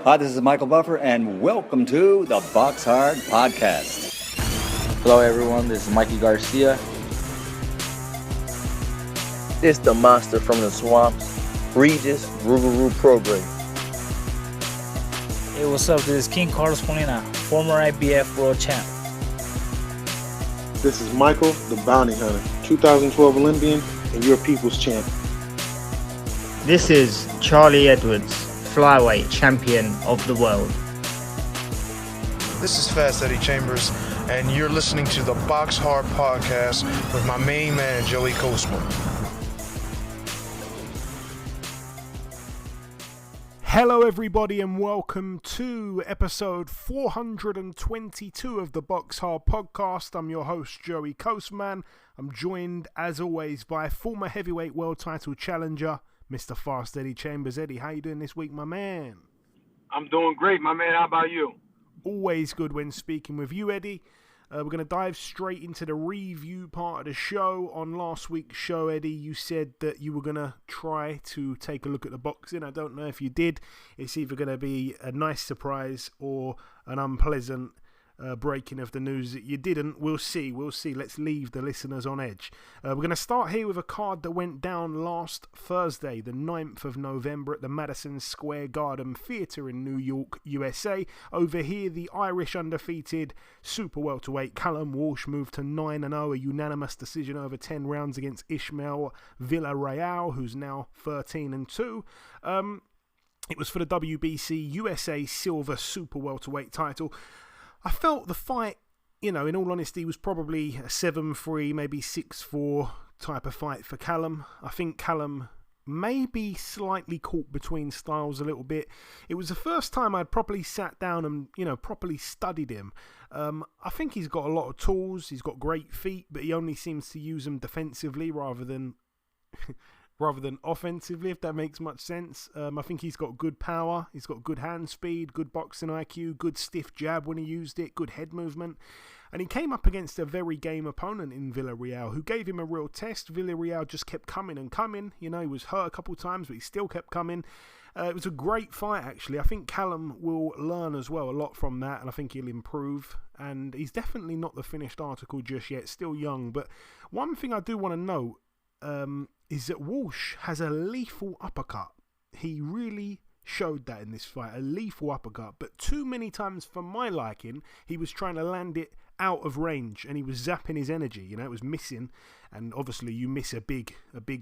Hi, this is Michael Buffer, and welcome to the BoxHard Podcast. Hello, everyone. This is Mikey Garcia. This the monster from the swamps, Regis Rougarou Program. Hey, what's up? This is King Carlos Cordina, former IBF world champ. This is Michael, the Bounty Hunter, 2012 Olympian and your people's champ. This is Charlie Edwards, flyweight champion of the world. This is Fast Eddie Chambers, and you're listening to the BoxHard Podcast with my main man, Joey Coastman. Hello everybody and welcome to episode 422 of the BoxHard Podcast. I'm your host Joey Coastman. I'm joined as always by former heavyweight world title challenger Mr. Fast Eddie Chambers. Eddie, how you doing this week, my man? I'm doing great, my man. How about you? Always good when speaking with you, Eddie. We're going to dive straight into the review part of the show. On last week's show, Eddie, you said that you were going to try to take a look at the boxing. I don't know if you did. It's either going to be a nice surprise or an unpleasant breaking of the news that you didn't. We'll see. Let's leave the listeners on edge. We're going to start here with a card that went down last Thursday, the 9th of November at the Madison Square Garden Theatre in New York, USA. Over here, the Irish undefeated super welterweight Callum Walsh moved to 9-0, a unanimous decision over 10 rounds against Ishmael Villarreal, who's now 13-2. It was for the WBC USA Silver Super Welterweight title. I felt the fight, in all honesty, was probably a 7-3, maybe 6-4 type of fight for Callum. I think Callum may be slightly caught between styles a little bit. It was the first time I'd properly sat down and, properly studied him. I think he's got a lot of tools. He's got great feet, but he only seems to use them defensively rather than offensively, if that makes much sense. I think he's got good power, he's got good hand speed, good boxing IQ, good stiff jab when he used it, good head movement. And he came up against a very game opponent in Villarreal who gave him a real test. Villarreal just kept coming and coming. He was hurt a couple of times, but he still kept coming. It was a great fight, actually. I think Callum will learn as well a lot from that, and I think he'll improve. And he's definitely not the finished article just yet, still young. But one thing I do want to note is that Walsh has a lethal uppercut. He really showed that in this fight, a lethal uppercut. But too many times for my liking, he was trying to land it out of range and he was zapping his energy. It was missing. And obviously you miss a big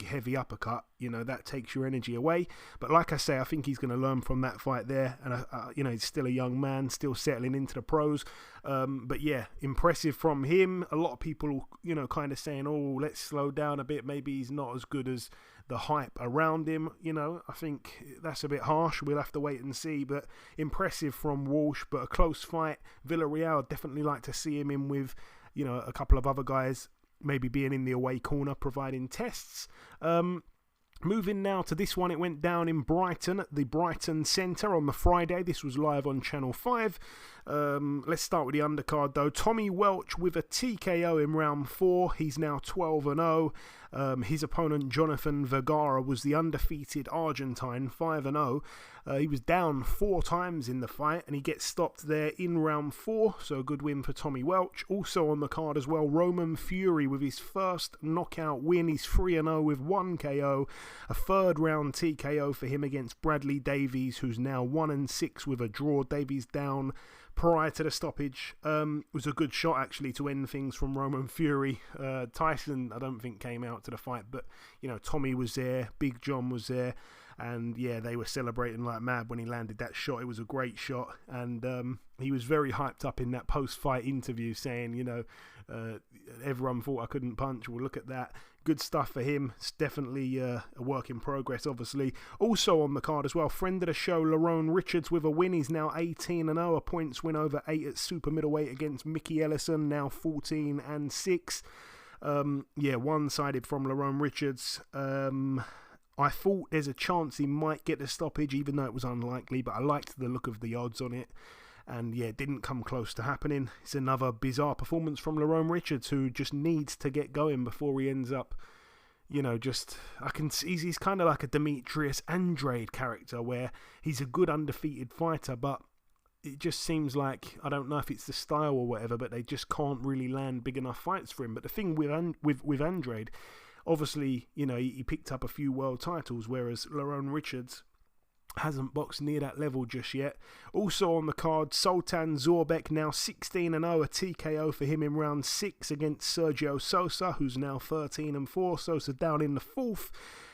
heavy uppercut, that takes your energy away. But like I say, I think he's going to learn from that fight there. And, he's still a young man, still settling into the pros. But yeah, impressive from him. A lot of people, kind of saying, oh, let's slow down a bit. Maybe he's not as good as the hype around him. I think that's a bit harsh. We'll have to wait and see. But impressive from Walsh, but a close fight. Villarreal, I'd definitely like to see him in with, a couple of other guys, maybe being in the away corner, providing tests. Moving now to this one, it went down in Brighton at the Brighton Centre on the Friday. This was live on Channel 5. Let's start with the undercard though. Tommy Welch with a TKO in round 4. He's now 12-0. His opponent Jonathan Vergara was the undefeated Argentine, 5-0. He was down 4 times in the fight and he gets stopped there in round 4, so a good win for Tommy Welch. Also on the card as well, Roman Fury with his first knockout win. He's 3-0 with 1 KO, a third round TKO for him against Bradley Davies, who's now 1-6 with a draw. Davies down prior to the stoppage. Was a good shot actually to end things from Roman Fury. Tyson I don't think came out to the fight, but Tommy was there, Big John was there, and yeah, they were celebrating like mad when he landed that shot. It was a great shot, and he was very hyped up in that post-fight interview saying, everyone thought I couldn't punch. Well, look at that. Good stuff for him. It's definitely a work in progress, obviously. Also on the card as well, friend of the show, Lerone Richards with a win. He's now 18-0, a points win over 8 at super middleweight against Mickey Ellison, now 14-6. One-sided from Lerone Richards. I thought there's a chance he might get the stoppage, even though it was unlikely, but I liked the look of the odds on it. And yeah, it didn't come close to happening. It's another bizarre performance from Lerone Richards, who just needs to get going before he ends up, I can see he's kind of like a Demetrius Andrade character where he's a good undefeated fighter, but it just seems like, I don't know if it's the style or whatever, but they just can't really land big enough fights for him. But the thing with Andrade, obviously, he picked up a few world titles, whereas Lerone Richards hasn't boxed near that level just yet. Also on the card, Sultan Zorbek, now 16-0, a TKO for him in round 6 against Sergio Sosa, who's now 13-4. Sosa down in the 4th.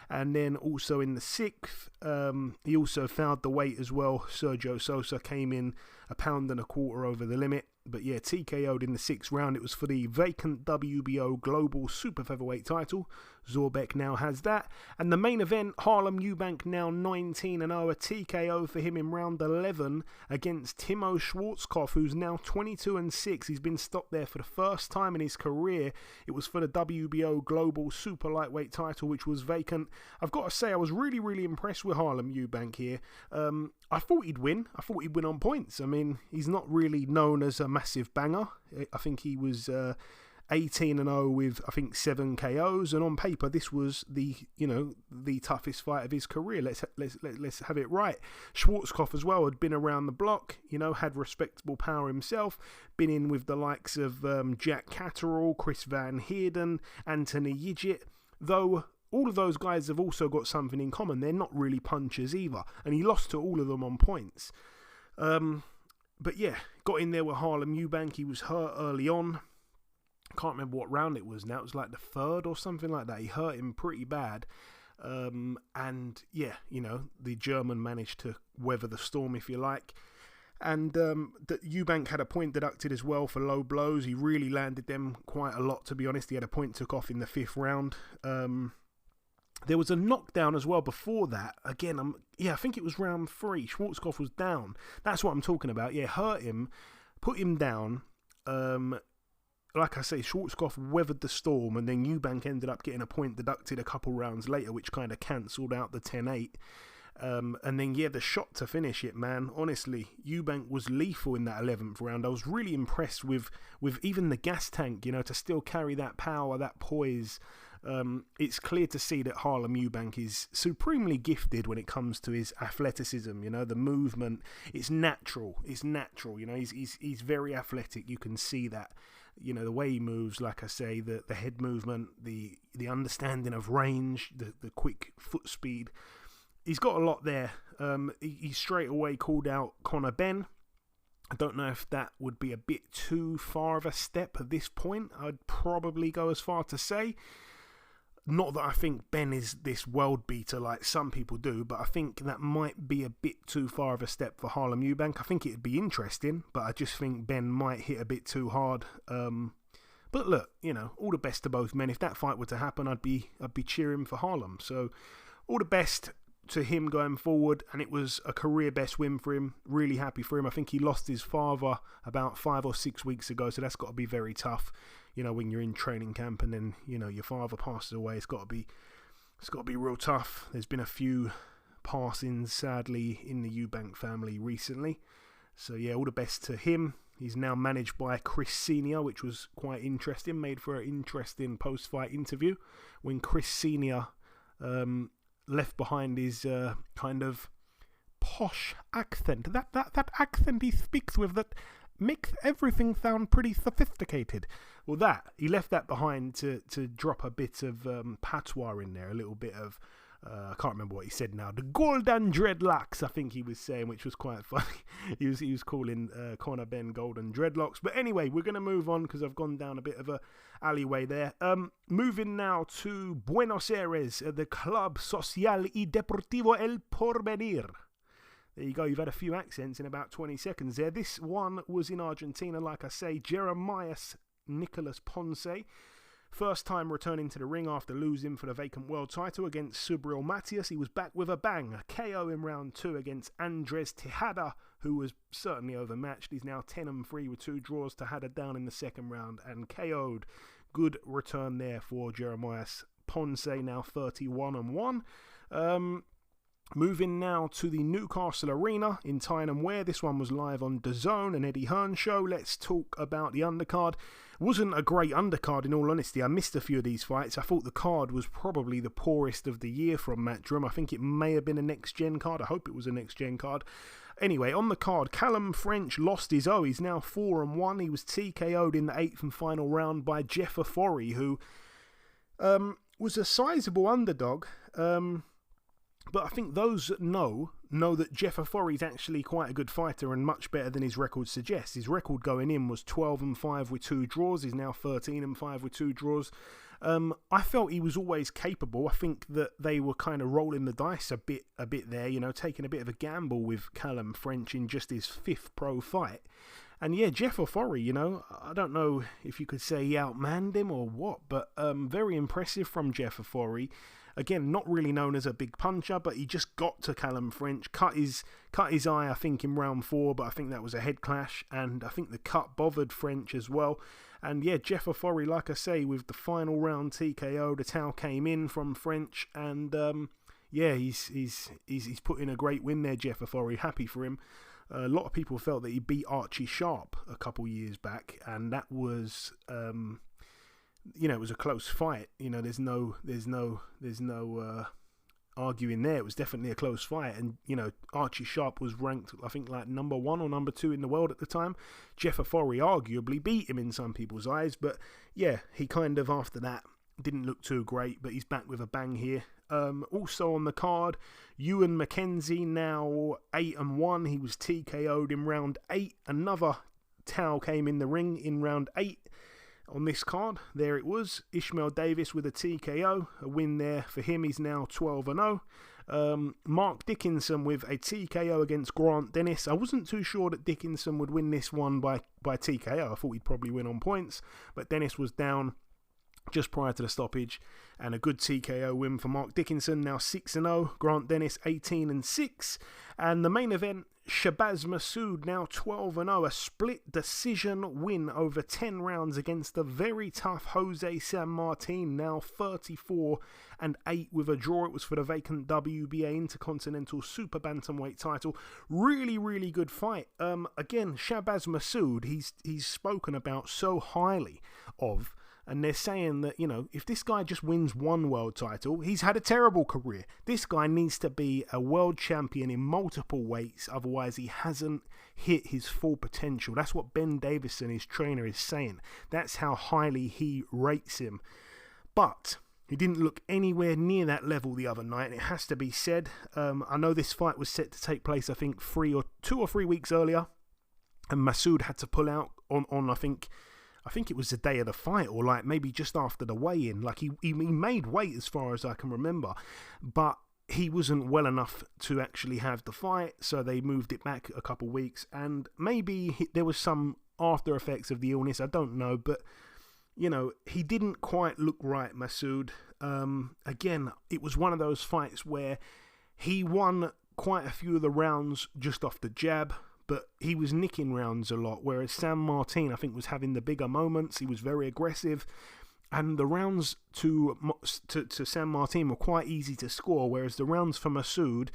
And then also in the 6th, he also fouled the weight as well. Sergio Sosa came in a pound and a quarter over the limit. But yeah, TKO'd in the 6th round. It was for the vacant WBO Global Super-Featherweight title. Zorbek now has that. And the main event, Harlem Eubank now 19-0, a TKO for him in round 11 against Timo Schwarzkopf, who's now 22-6. He's been stopped there for the first time in his career. It was for the WBO Global Super Lightweight title, which was vacant. I've got to say, I was really, really impressed with Harlem Eubank here. I thought he'd win. I thought he'd win on points. I mean, he's not really known as a massive banger. I think he was 18-0 with, I think, 7 KOs, and on paper this was the toughest fight of his career. Let's have it right. Schwarzkopf as well had been around the block, had respectable power himself, been in with the likes of Jack Catterall, Chris Van Heerden, Anthony Yigit, though all of those guys have also got something in common. They're not really punchers either, and he lost to all of them on points. But yeah, got in there with Harlem Eubank. He was hurt early on. Can't remember what round it was now. It was like the 3rd or something like that. He hurt him pretty bad. And yeah, the German managed to weather the storm, if you like. And Eubank had a point deducted as well for low blows. He really landed them quite a lot, to be honest. He had a point took off in the 5th round. There was a knockdown as well before that. Again, I think it was round 3. Schwarzkopf was down. That's what I'm talking about. Yeah, hurt him, put him down. Like I say, Schwarzkopf weathered the storm, and then Eubank ended up getting a point deducted a couple rounds later, which kind of cancelled out the 10-8. And then, the shot to finish it, man. Honestly, Eubank was lethal in that 11th round. I was really impressed with even the gas tank, to still carry that power, that poise. It's clear to see that Harlem Eubank is supremely gifted when it comes to his athleticism, the movement. It's natural. He's very athletic. You can see that. The way he moves, like I say, the head movement, the understanding of range, the quick foot speed. He's got a lot there. He straight away called out Conor Benn. I don't know if that would be a bit too far of a step at this point. I'd probably go as far to say. Not that I think Ben is this world beater like some people do, but I think that might be a bit too far of a step for Harlem Eubank. I think it'd be interesting, but I just think Ben might hit a bit too hard. But look, all the best to both men. If that fight were to happen, I'd be cheering for Harlem. So all the best to him going forward, and it was a career best win for him. Really happy for him. I think he lost his father about 5 or 6 weeks ago, so that's got to be very tough. When you're in training camp and then your father passes away, it's got to be real tough. There's been a few passings, sadly, in the Eubank family recently. So yeah, all the best to him. He's now managed by Chris Senior, which was quite interesting. Made for an interesting post-fight interview when Chris Senior left behind his kind of posh accent. That accent he speaks with that makes everything sound pretty sophisticated. Well, he left that behind to drop a bit of patois in there, a little bit of, I can't remember what he said now, the golden dreadlocks, I think he was saying, which was quite funny. he was calling Conor Benn golden dreadlocks. But anyway, we're going to move on because I've gone down a bit of a alleyway there. Moving now to Buenos Aires, the Club Social y Deportivo El Porvenir. There you go, you've had a few accents in about 20 seconds there. This one was in Argentina, like I say, Jeremias Nicolas Ponce. First time returning to the ring after losing for the vacant world title against Subriel Matias. He was back with a bang. A KO in round 2 against Andres Tejada, who was certainly overmatched. He's now 10-3 with 2 draws. Tejada down in the second round and KO'd. Good return there for Jeremias Ponce, now 31-1. Moving now to the Newcastle Arena in Tyne and Wear. This one was live on DAZN and Eddie Hearn show. Let's talk about the undercard. Wasn't a great undercard in all honesty. I missed a few of these fights. I thought the card was probably the poorest of the year from Matchroom. I think it may have been a next-gen card. I hope it was a next-gen card. Anyway, on the card, Callum French lost his O. He's now 4-1. He was TKO'd in the 8th and final round by Jeff Ofori, who was a sizable underdog. But I think those that know that Jeff Ofori is actually quite a good fighter and much better than his record suggests. His record going in was 12-5 with 2 draws. He's now 13-5 with 2 draws. I felt he was always capable. I think that they were kind of rolling the dice a bit there, you know, taking a bit of a gamble with Callum French in just his 5th pro fight. And yeah, Jeff Ofori, you know, I don't know if you could say he outmanned him or what, but very impressive from Jeff Ofori. Again, not really known as a big puncher, but he just got to Callum French, cut his eye, I think, in round 4, but I think that was a head clash, and I think the cut bothered French as well. And yeah, Jeff Ofori, like I say, with the final round TKO, the towel came in from French, and yeah, he's put in a great win there, Jeff Ofori. Happy for him. A lot of people felt that he beat Archie Sharp a couple years back, and that was you know, it was a close fight. You know, there's no arguing there. It was definitely a close fight, and you know, Archie Sharp was ranked, I think, like number 1 or number 2 in the world at the time. Jeff Ofori arguably beat him in some people's eyes, but yeah, he kind of after that didn't look too great, but he's back with a bang here. Also on the card, Ewan McKenzie, now 8-1. He was TKO'd in round 8. Another towel came in the ring in round 8. On this card, there it was. Ishmael Davis with a TKO, a win there for him. He's now 12-0. Mark Dickinson with a TKO against Grant Dennis. I wasn't too sure that Dickinson would win this one by TKO. I thought he'd probably win on points, but Dennis was down just prior to the stoppage, and a good TKO win for Mark Dickinson, now 6-0. Grant Dennis 18-6. And the main event, Shabazz Massoud, now 12-0, a split decision win over 10 rounds against the very tough Jose San Martin, now 34-8 with a draw. It was for the vacant WBA Intercontinental Super Bantamweight title. Really, really good fight. Again, Shabazz Massoud, he's spoken about so highly of, and they're saying that, you know, if this guy just wins one world title, he's had a terrible career. This guy needs to be a world champion in multiple weights, otherwise he hasn't hit his full potential. That's what Ben Davison, his trainer, is saying. That's how highly he rates him. But he didn't look anywhere near that level the other night, and it has to be said. I know this fight was set to take place, I think, 2 or 3 weeks earlier, and Massoud had to pull out on I think it was the day of the fight, or like maybe just after the weigh-in. Like he made weight as far as I can remember, but he wasn't well enough to actually have the fight, so they moved it back a couple weeks, and maybe there was some after effects of the illness, I don't know, but you know, he didn't quite look right, Massoud. Again, it was one of those fights where he won quite a few of the rounds just off the jab, but he was nicking rounds a lot, whereas San Martin, I think, was having the bigger moments. He was very aggressive, and the rounds to San Martin were quite easy to score, whereas the rounds for Massoud,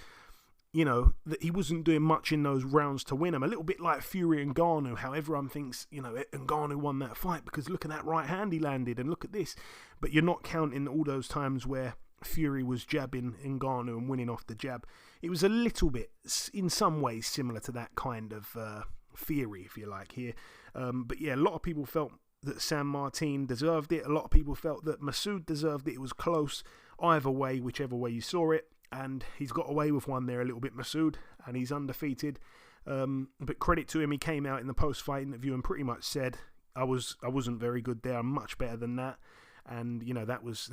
you know, that he wasn't doing much in those rounds to win them. A little bit like Fury and Ngannou, how everyone thinks, you know, Ngannou won that fight because look at that right hand he landed, and look at this. But you're not counting all those times where Fury was jabbing Ngannou and winning off the jab. It was a little bit, in some ways, similar to that kind of theory, if you like, here. But yeah, a lot of people felt that San Martin deserved it. A lot of people felt that Massoud deserved it. It was close either way, whichever way you saw it. And he's got away with one there a little bit, Massoud, and he's undefeated. But credit to him, he came out in the post-fight interview and pretty much said, I wasn't very good there. I'm much better than that. And, you know, that was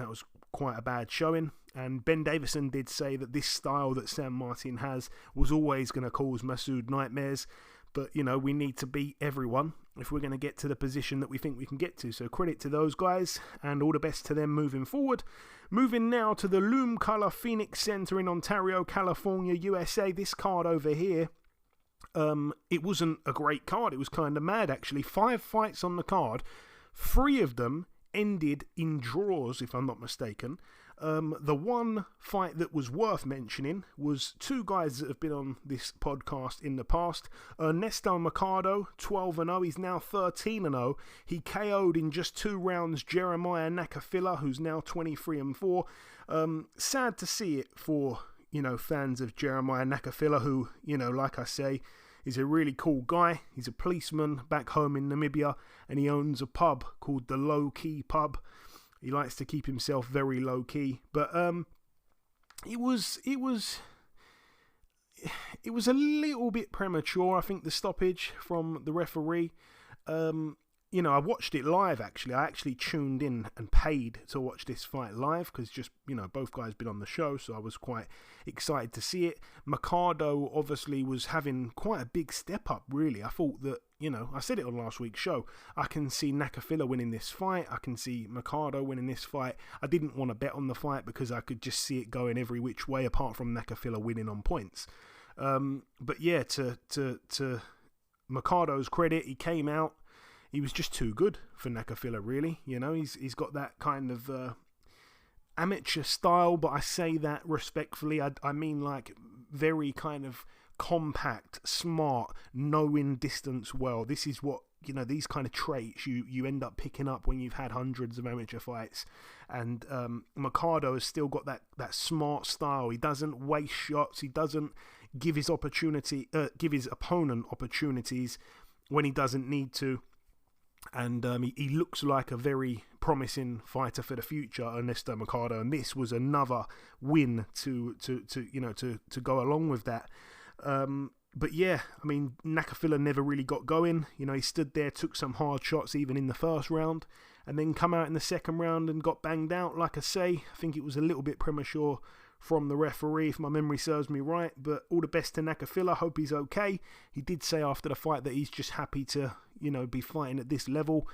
quite a bad showing. And Ben Davison did say that this style that San Martin has was always going to cause Massoud nightmares. But, you know, we need to beat everyone if we're going to get to the position that we think we can get to. So credit to those guys, and all the best to them moving forward. Moving now to the Loom Colour Phoenix Center in Ontario, California, USA. This card over here, it wasn't a great card. It was kind of mad, actually. 5 fights on the card. 3 of them ended in draws, if I'm not mistaken. The one fight that was worth mentioning was two guys that have been on this podcast in the past. Ernesto Mercado, 12-0. He's now 13-0. He KO'd in just 2 rounds Jeremiah Nakafila, who's now 23-4. Sad to see it for, fans of Jeremiah Nakafila, who, like I say, is a really cool guy. He's a policeman back home in Namibia, and he owns a pub called the Low Key Pub. He likes to keep himself very low key, but it was a little bit premature. I think the stoppage from the referee. I watched it live actually. I actually tuned in and paid to watch this fight live because both guys been on the show, so I was quite excited to see it. Mercado obviously was having quite a big step up, really. I thought that, I said it on last week's show, I can see Nakafila winning this fight. I can see Mercado winning this fight. I didn't want to bet on the fight because I could just see it going every which way apart from Nakafila winning on points. But yeah, to Mercado's credit, he came out. He was just too good for Nakafila, really. He's got that kind of amateur style, but I say that respectfully. I mean like very kind of compact, smart, knowing distance well. This is what, these kind of traits you end up picking up when you've had hundreds of amateur fights. And Mercado has still got that smart style. He doesn't waste shots. He doesn't give his opponent opportunities when he doesn't need to. And he looks like a very promising fighter for the future, Ernesto Mercado. And this was another win to go along with that. But yeah, I mean, Nakafila never really got going. He stood there, took some hard shots even in the first round, and then come out in the second round and got banged out. Like I say, I think it was a little bit premature from the referee, if my memory serves me right. But all the best to Nakafila. Hope he's okay. He did say after the fight that he's just happy to, be fighting at this level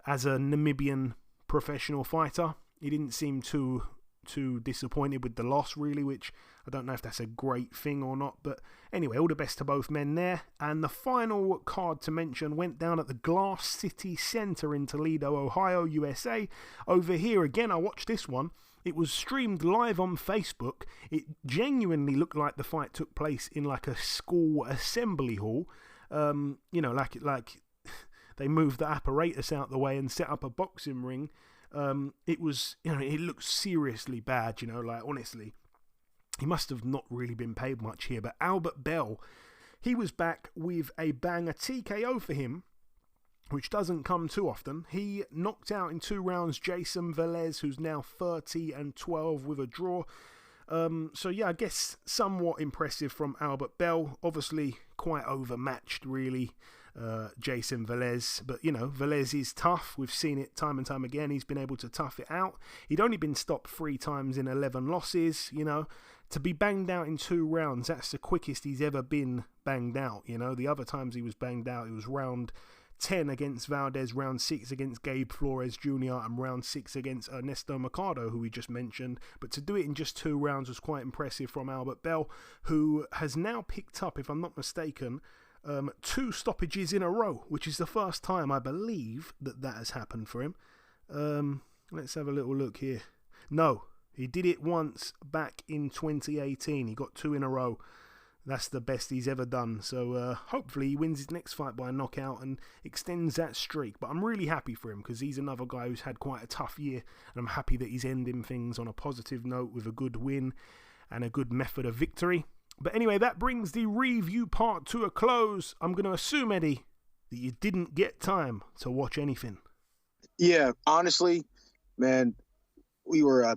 as a Namibian professional fighter. He didn't seem too disappointed with the loss, really, which I don't know if that's a great thing or not. But anyway, all the best to both men there. And the final card to mention went down at the Glass City Center in Toledo, Ohio, USA. Over here, again, I watched this one. It was streamed live on Facebook. It genuinely looked like the fight took place in like a school assembly hall. Like they moved the apparatus out the way and set up a boxing ring. It was, it looked seriously bad, honestly. He must have not really been paid much here. But Albert Bell, he was back with a banger TKO for him, which doesn't come too often. He knocked out in 2 rounds Jayson Velez, who's now 30-12 with a draw. So yeah, I guess somewhat impressive from Albert Bell. Obviously quite overmatched, really, Jayson Velez. But, Velez is tough. We've seen it time and time again. He's been able to tough it out. He'd only been stopped 3 times in 11 losses, To be banged out in 2 rounds, that's the quickest he's ever been banged out, The other times he was banged out, it was round 10 against Valdez, round 6 against Gabe Flores Jr., and round 6 against Ernesto Mercado, who we just mentioned. But to do it in just 2 rounds was quite impressive from Albert Bell, who has now picked up, if I'm not mistaken, 2 stoppages in a row, which is the first time, I believe, that has happened for him. Let's have a little look here. No, he did it once back in 2018. He got 2 in a row. That's the best he's ever done. So hopefully he wins his next fight by a knockout and extends that streak. But I'm really happy for him because he's another guy who's had quite a tough year. And I'm happy that he's ending things on a positive note with a good win and a good method of victory. But anyway, that brings the review part to a close. I'm going to assume, Eddie, that you didn't get time to watch anything. Yeah, honestly, man, we were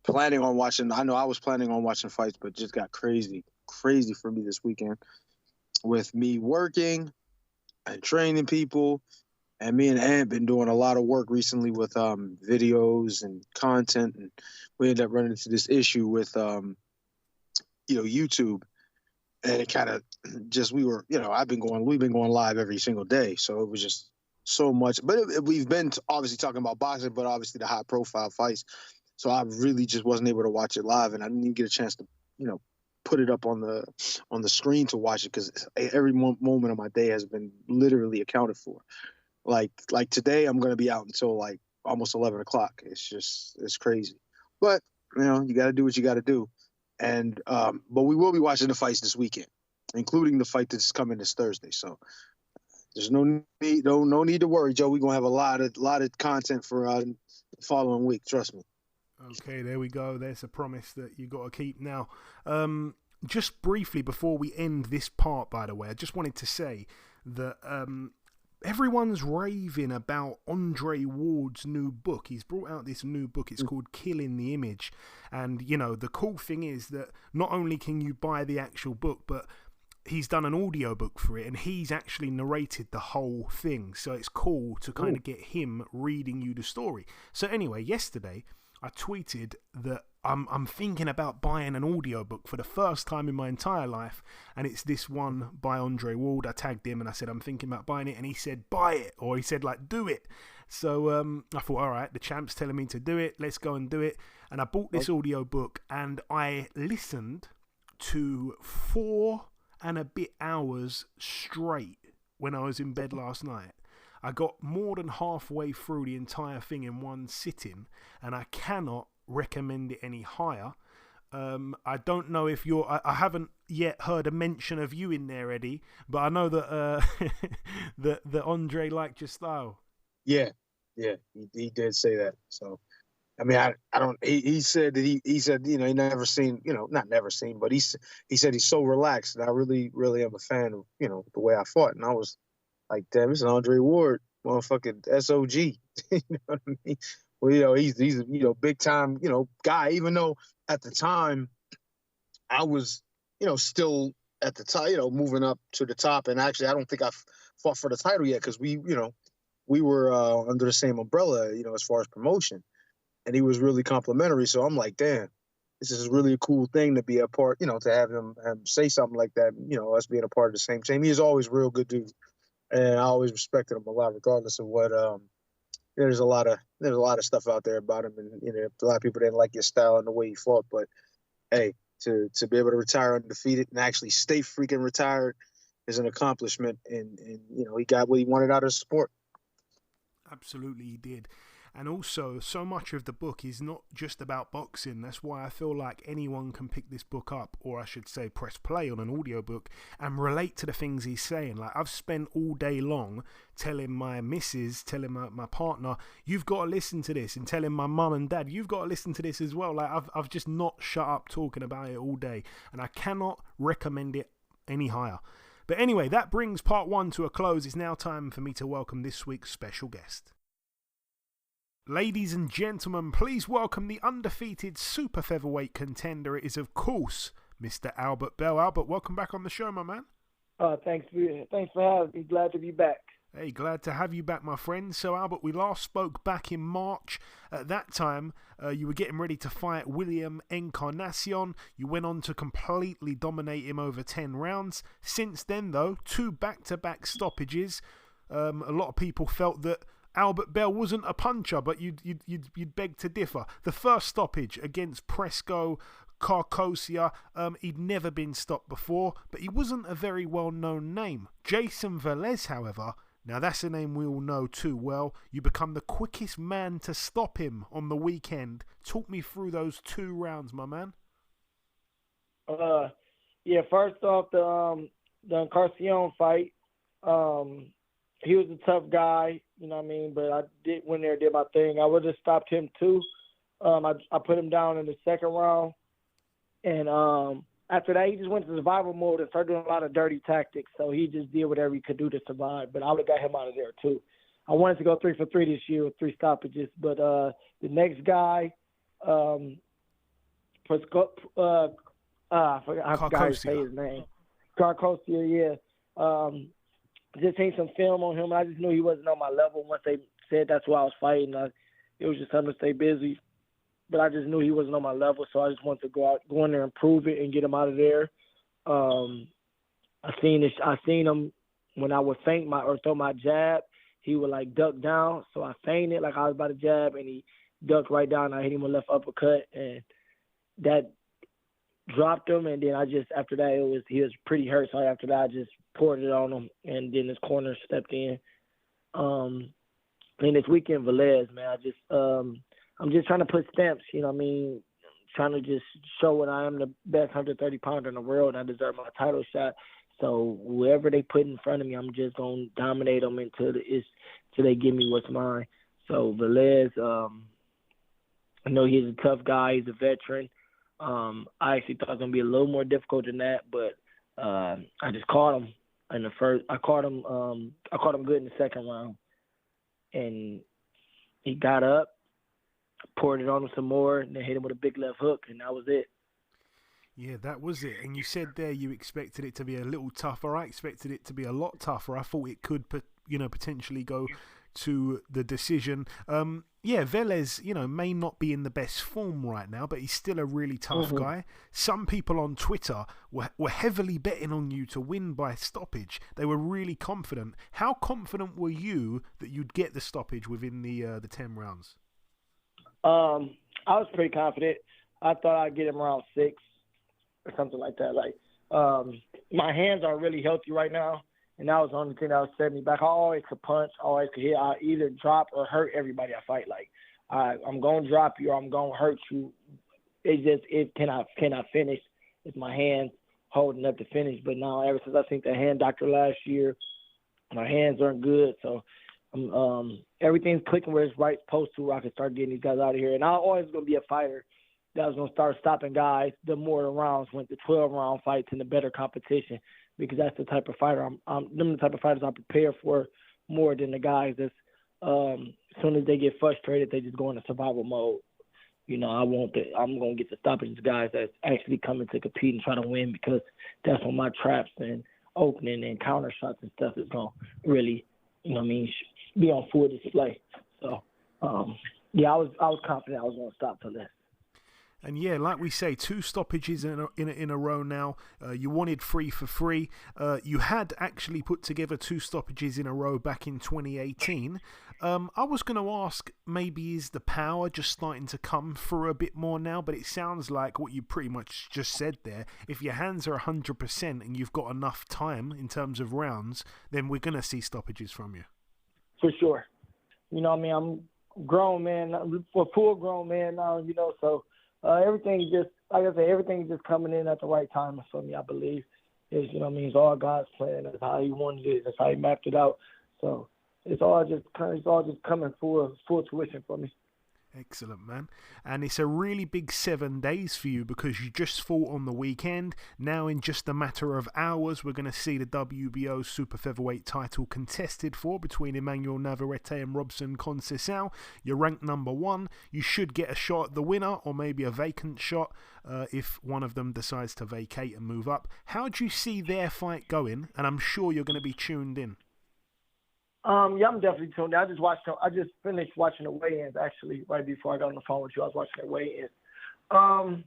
planning on watching. I know I was planning on watching fights, but just got crazy for me this weekend with me working and training people. And me and Ant been doing a lot of work recently with videos and content. And we ended up running into this issue with, YouTube. And it kind of just, we've been going live every single day. So it was just so much. But we've been obviously talking about boxing, but obviously the high profile fights. So I really just wasn't able to watch it live. And I didn't even get a chance to, put it up on the screen to watch it because every moment of my day has been literally accounted for. Like today, I'm going to be out until like almost 11 o'clock. It's crazy. But you got to do what you got to do. And but we will be watching the fights this weekend, including the fight that's coming this Thursday. So there's no need to worry, Joe. We're gonna have a lot of content for the following week. Trust me. Okay, there we go. There's a promise that you got to keep. Now, just briefly before we end this part, by the way, I just wanted to say that everyone's raving about Andre Ward's new book. He's brought out this new book. It's called Killing the Image. And, the cool thing is that not only can you buy the actual book, but he's done an audio book for it, and he's actually narrated the whole thing. So it's cool to kind of get him reading you the story. So anyway, yesterday I tweeted that I'm thinking about buying an audiobook for the first time in my entire life, and it's this one by Andre Ward. I tagged him and I said I'm thinking about buying it, and he said buy it, or he said do it. So I thought, all right, the champ's telling me to do it, let's go and do it. And I bought this audiobook and I listened to 4 and a bit hours straight when I was in bed last night. I got more than halfway through the entire thing in one sitting, and I cannot recommend it any higher. I don't know if I haven't yet heard a mention of you in there, Eddie, but I know that that Andre liked your style. Yeah, he did say that. So, I mean, I don't. He said that he said he never seen, not never seen, but he said he's so relaxed, and I really am a fan of the way I fought, and I was like, damn, this is Andre Ward, motherfucking SOG. You know what I mean? Well, he's big time, guy. Even though at the time I was, still at the top, moving up to the top. And actually, I don't think I fought for the title yet because we were under the same umbrella, as far as promotion. And he was really complimentary. So I'm like, damn, this is really a cool thing to be a part, to have him say something like that. Us being a part of the same team. He is always a real good dude. And I always respected him a lot, regardless of what. There's a lot of stuff out there about him, and a lot of people didn't like his style and the way he fought. But hey, to be able to retire undefeated and actually stay freaking retired is an accomplishment, and he got what he wanted out of the sport. Absolutely, he did. And also, so much of the book is not just about boxing. That's why I feel like anyone can pick this book up, or I should say press play on an audiobook, and relate to the things he's saying. Like, I've spent all day long telling my missus, telling my partner, you've got to listen to this, and telling my mum and dad, you've got to listen to this as well. Like, I've just not shut up talking about it all day, and I cannot recommend it any higher. But anyway, that brings part 1 to a close. It's now time for me to welcome this week's special guest. Ladies and gentlemen, please welcome the undefeated super-featherweight contender. It is, of course, Mr. Albert Bell. Albert, welcome back on the show, my man. Thanks for having me. Glad to be back. Hey, glad to have you back, my friend. So, Albert, we last spoke back in March. At that time, you were getting ready to fight William Encarnacion. You went on to completely dominate him over 10 rounds. Since then, though, 2 back-to-back stoppages. A lot of people felt that Albert Bell wasn't a puncher, but you'd beg to differ. The first stoppage against Presco Carcosia, he'd never been stopped before, but he wasn't a very well-known name. Jayson Velez, however, now that's a name we all know too well. You become the quickest man to stop him on the weekend. Talk me through those 2 rounds, my man. Yeah, first off, the Encarnacion fight, he was a tough guy, you know what I mean? But I went there, did my thing. I would have stopped him too. I put him down in the second round. And after that, he just went to survival mode and started doing a lot of dirty tactics. So he just did whatever he could do to survive. But I would have got him out of there too. I wanted to go 3 for 3 this year with 3 stoppages. But the next guy, I forgot to say his name. Carcosia, yeah. Just seen some film on him, and I just knew he wasn't on my level. Once they said that's why I was fighting, it was just time to stay busy. But I just knew he wasn't on my level, so I just wanted to go in there and prove it and get him out of there. I seen him when I would feint or throw my jab. He would like duck down, so I feinted like I was about to jab, and he ducked right down. I hit him with left uppercut, and that dropped him. And then after that he was pretty hurt. So after that I just poured it on him, and then his corner stepped in. And this weekend, Velez, man, I'm just trying to put stamps, you know what I mean? trying to just show that I am the best 130-pounder in the world and I deserve my title shot. So whoever they put in front of me, I'm just going to dominate them until they give me what's mine. So Velez, I know he's a tough guy. He's a veteran. I actually thought it was going to be a little more difficult than that, but I just caught him in the first. I caught him good in the second round, and he got up, poured it on him some more, and then hit him with a big left hook, and that was it. Yeah, that was it. And you said there you expected it to be a little tougher. I expected it to be a lot tougher. I thought it could, potentially go to the decision. Yeah, Velez, may not be in the best form right now, but he's still a really tough guy. Some people on Twitter were heavily betting on you to win by stoppage. They were really confident. How confident were you that you'd get the stoppage within the 10 rounds? I was pretty confident. I thought I'd get him around 6 or something like that. Like, my hands are really healthy right now. And that was the only thing that was setting me back. I always could punch, always could hit. I either drop or hurt everybody I fight. Like, I'm going to drop you or I'm going to hurt you. It's just, can I finish? It's my hands holding up to finish. But now, ever since I seen the hand doctor last year, my hands aren't good. So everything's clicking where it's right supposed to, where I can start getting these guys out of here. And I'm always going to be a fighter that was going to start stopping guys the more the rounds went, the 12-round fights and the better competition. Because that's the type of fighter them the type of fighters I prepare for more than the guys that's as soon as they get frustrated, they just go into survival mode. I'm gonna get the stoppage guys that's actually coming to compete and try to win, because that's when my traps and opening and counter shots and stuff is gonna really, be on full display. So I was confident I was gonna stop for this. And yeah, like we say, 2 stoppages in a row now. You wanted 3 for free. You had actually put together 2 stoppages in a row back in 2018. I was going to ask, maybe is the power just starting to come through a bit more now? But it sounds like what you pretty much just said there. If your hands are 100% and you've got enough time in terms of rounds, then we're going to see stoppages from you. For sure. I'm grown, man. I'm a full grown man now, so... everything's just, like I said, everything's just coming in at the right time for me, I believe. It's all God's plan. That's how he wanted it. That's how he mapped it out. So it's all just coming full tuition for me. Excellent, man. And it's a really big 7 days for you, because you just fought on the weekend. Now, in just a matter of hours, we're going to see the WBO Super-Featherweight title contested for between Emmanuel Navarrete and Robson Conceicao. You're ranked number 1. You should get a shot at the winner, or maybe a vacant shot if one of them decides to vacate and move up. How do you see their fight going? And I'm sure you're going to be tuned in. Yeah, I'm definitely tuned in. I just finished watching the weigh-ins, actually, right before I got on the phone with you. I was watching the weigh-ins. I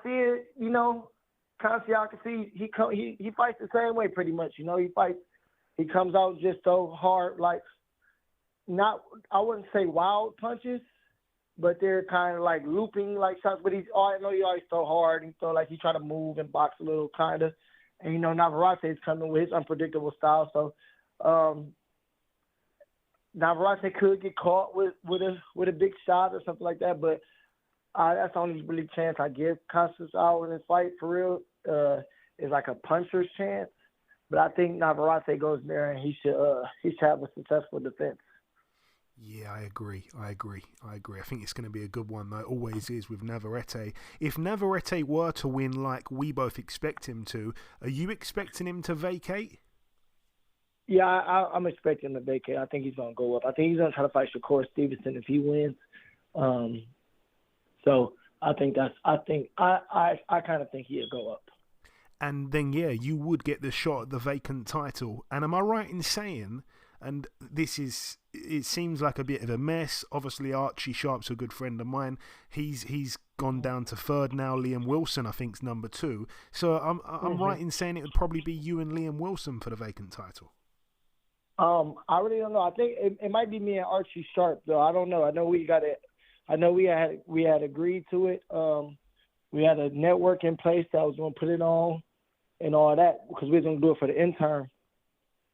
see it, Conceicao, I can see he fights the same way pretty much. He comes out just so hard, like, not, I wouldn't say wild punches, but they're kind of like looping like shots. But I know he always throw hard. He throw like he try to move and box a little, kind of. And, Navarrete is coming with his unpredictable style, so Navarrete could get caught with a big shot or something like that, but that's the only really chance I give Conceicao in this fight for real. Is like a puncher's chance, but I think Navarrete goes there and he should have a successful defense. Yeah, I agree. I think it's going to be a good one, though. It always is with Navarrete. If Navarrete were to win like we both expect him to, are you expecting him to vacate? Yeah, I'm expecting him to vacate. I think he's going to go up. I think he's going to try to fight Shakur Stevenson if he wins. So I kind of think he'll go up. And then, yeah, you would get the shot at the vacant title. And am I right in saying, and it seems like a bit of a mess. Obviously, Archie Sharp's a good friend of mine. He's gone down to 3rd now. Liam Wilson, I think, is number 2. So I'm right in saying it would probably be you and Liam Wilson for the vacant title. I really don't know. I think it might be me and Archie Sharp, though. I don't know. I know we had agreed to it. We had a network in place that was going to put it on and all that, because we were going to do it for the intern.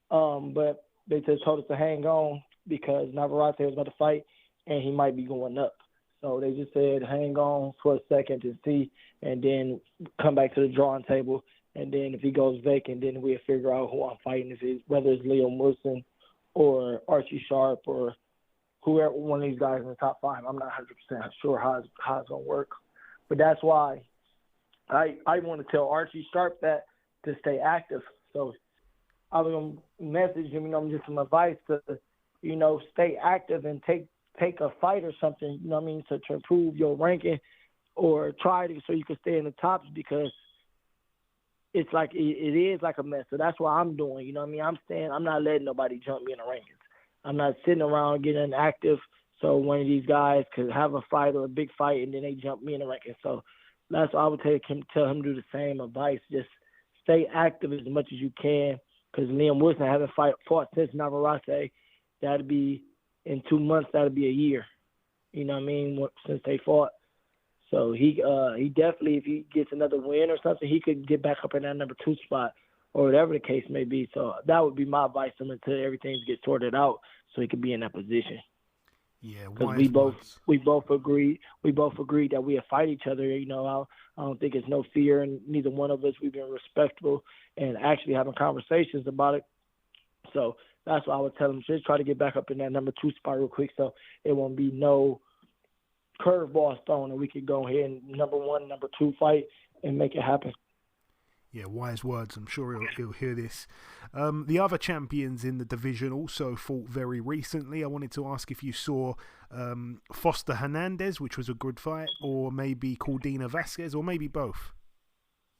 But they just told us to hang on because Navarrete was about to fight and he might be going up. So they just said hang on for a second to see, and then come back to the drawing table. And then if he goes vacant, then we'll figure out who I'm fighting, whether it's Liam Wilson or Archie Sharp or whoever, one of these guys in the top 5. I'm not 100% sure how it's going to work. But that's why I want to tell Archie Sharp that to stay active. So I was going to message him, just some advice to, stay active and take a fight or something, to improve your ranking or try to so you can stay in the tops, because it's like it is like a mess. So that's what I'm doing. I'm not letting nobody jump me in the rankings. I'm not sitting around getting active so one of these guys could have a fight or a big fight and then they jump me in the rankings. So that's what I would tell him to do the same advice. Just stay active as much as you can, because Liam Wilson hasn't fought since Navarrete. That'd be in 2 months. That'd be a year. Since they fought. So he definitely, if he gets another win or something, he could get back up in that number 2 spot or whatever the case may be. So that would be my advice to him until everything gets sorted out, so he could be in that position. Yeah, because we both agreed that we'll fight each other. I don't think it's no fear, and neither one of us, we've been respectful and actually having conversations about it. So that's why I would tell him, just try to get back up in that number 2 spot real quick, so it won't be no curveballs thrown, and we could go ahead and number 1, number 2 fight and make it happen. Yeah, wise words. I'm sure he'll hear this. The other champions in the division also fought very recently. I wanted to ask if you saw Foster Hernandez, which was a good fight, or maybe Cordina Vazquez, or maybe both.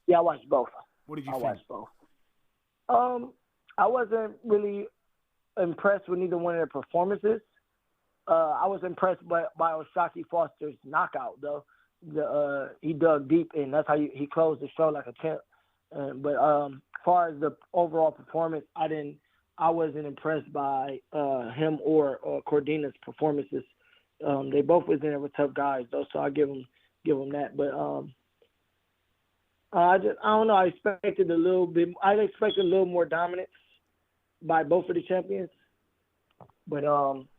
Yeah, I watched both. What did you think? I watched both. I wasn't really impressed with neither one of their performances. I was impressed by Archie Foster's knockout, though. He dug deep, and that's how he closed the show like a champ. But as far as the overall performance, I wasn't impressed by him or Cordina's performances. They both was in there with tough guys, though, so I give them that. But I don't know. I expected a little more dominance by both of the champions. But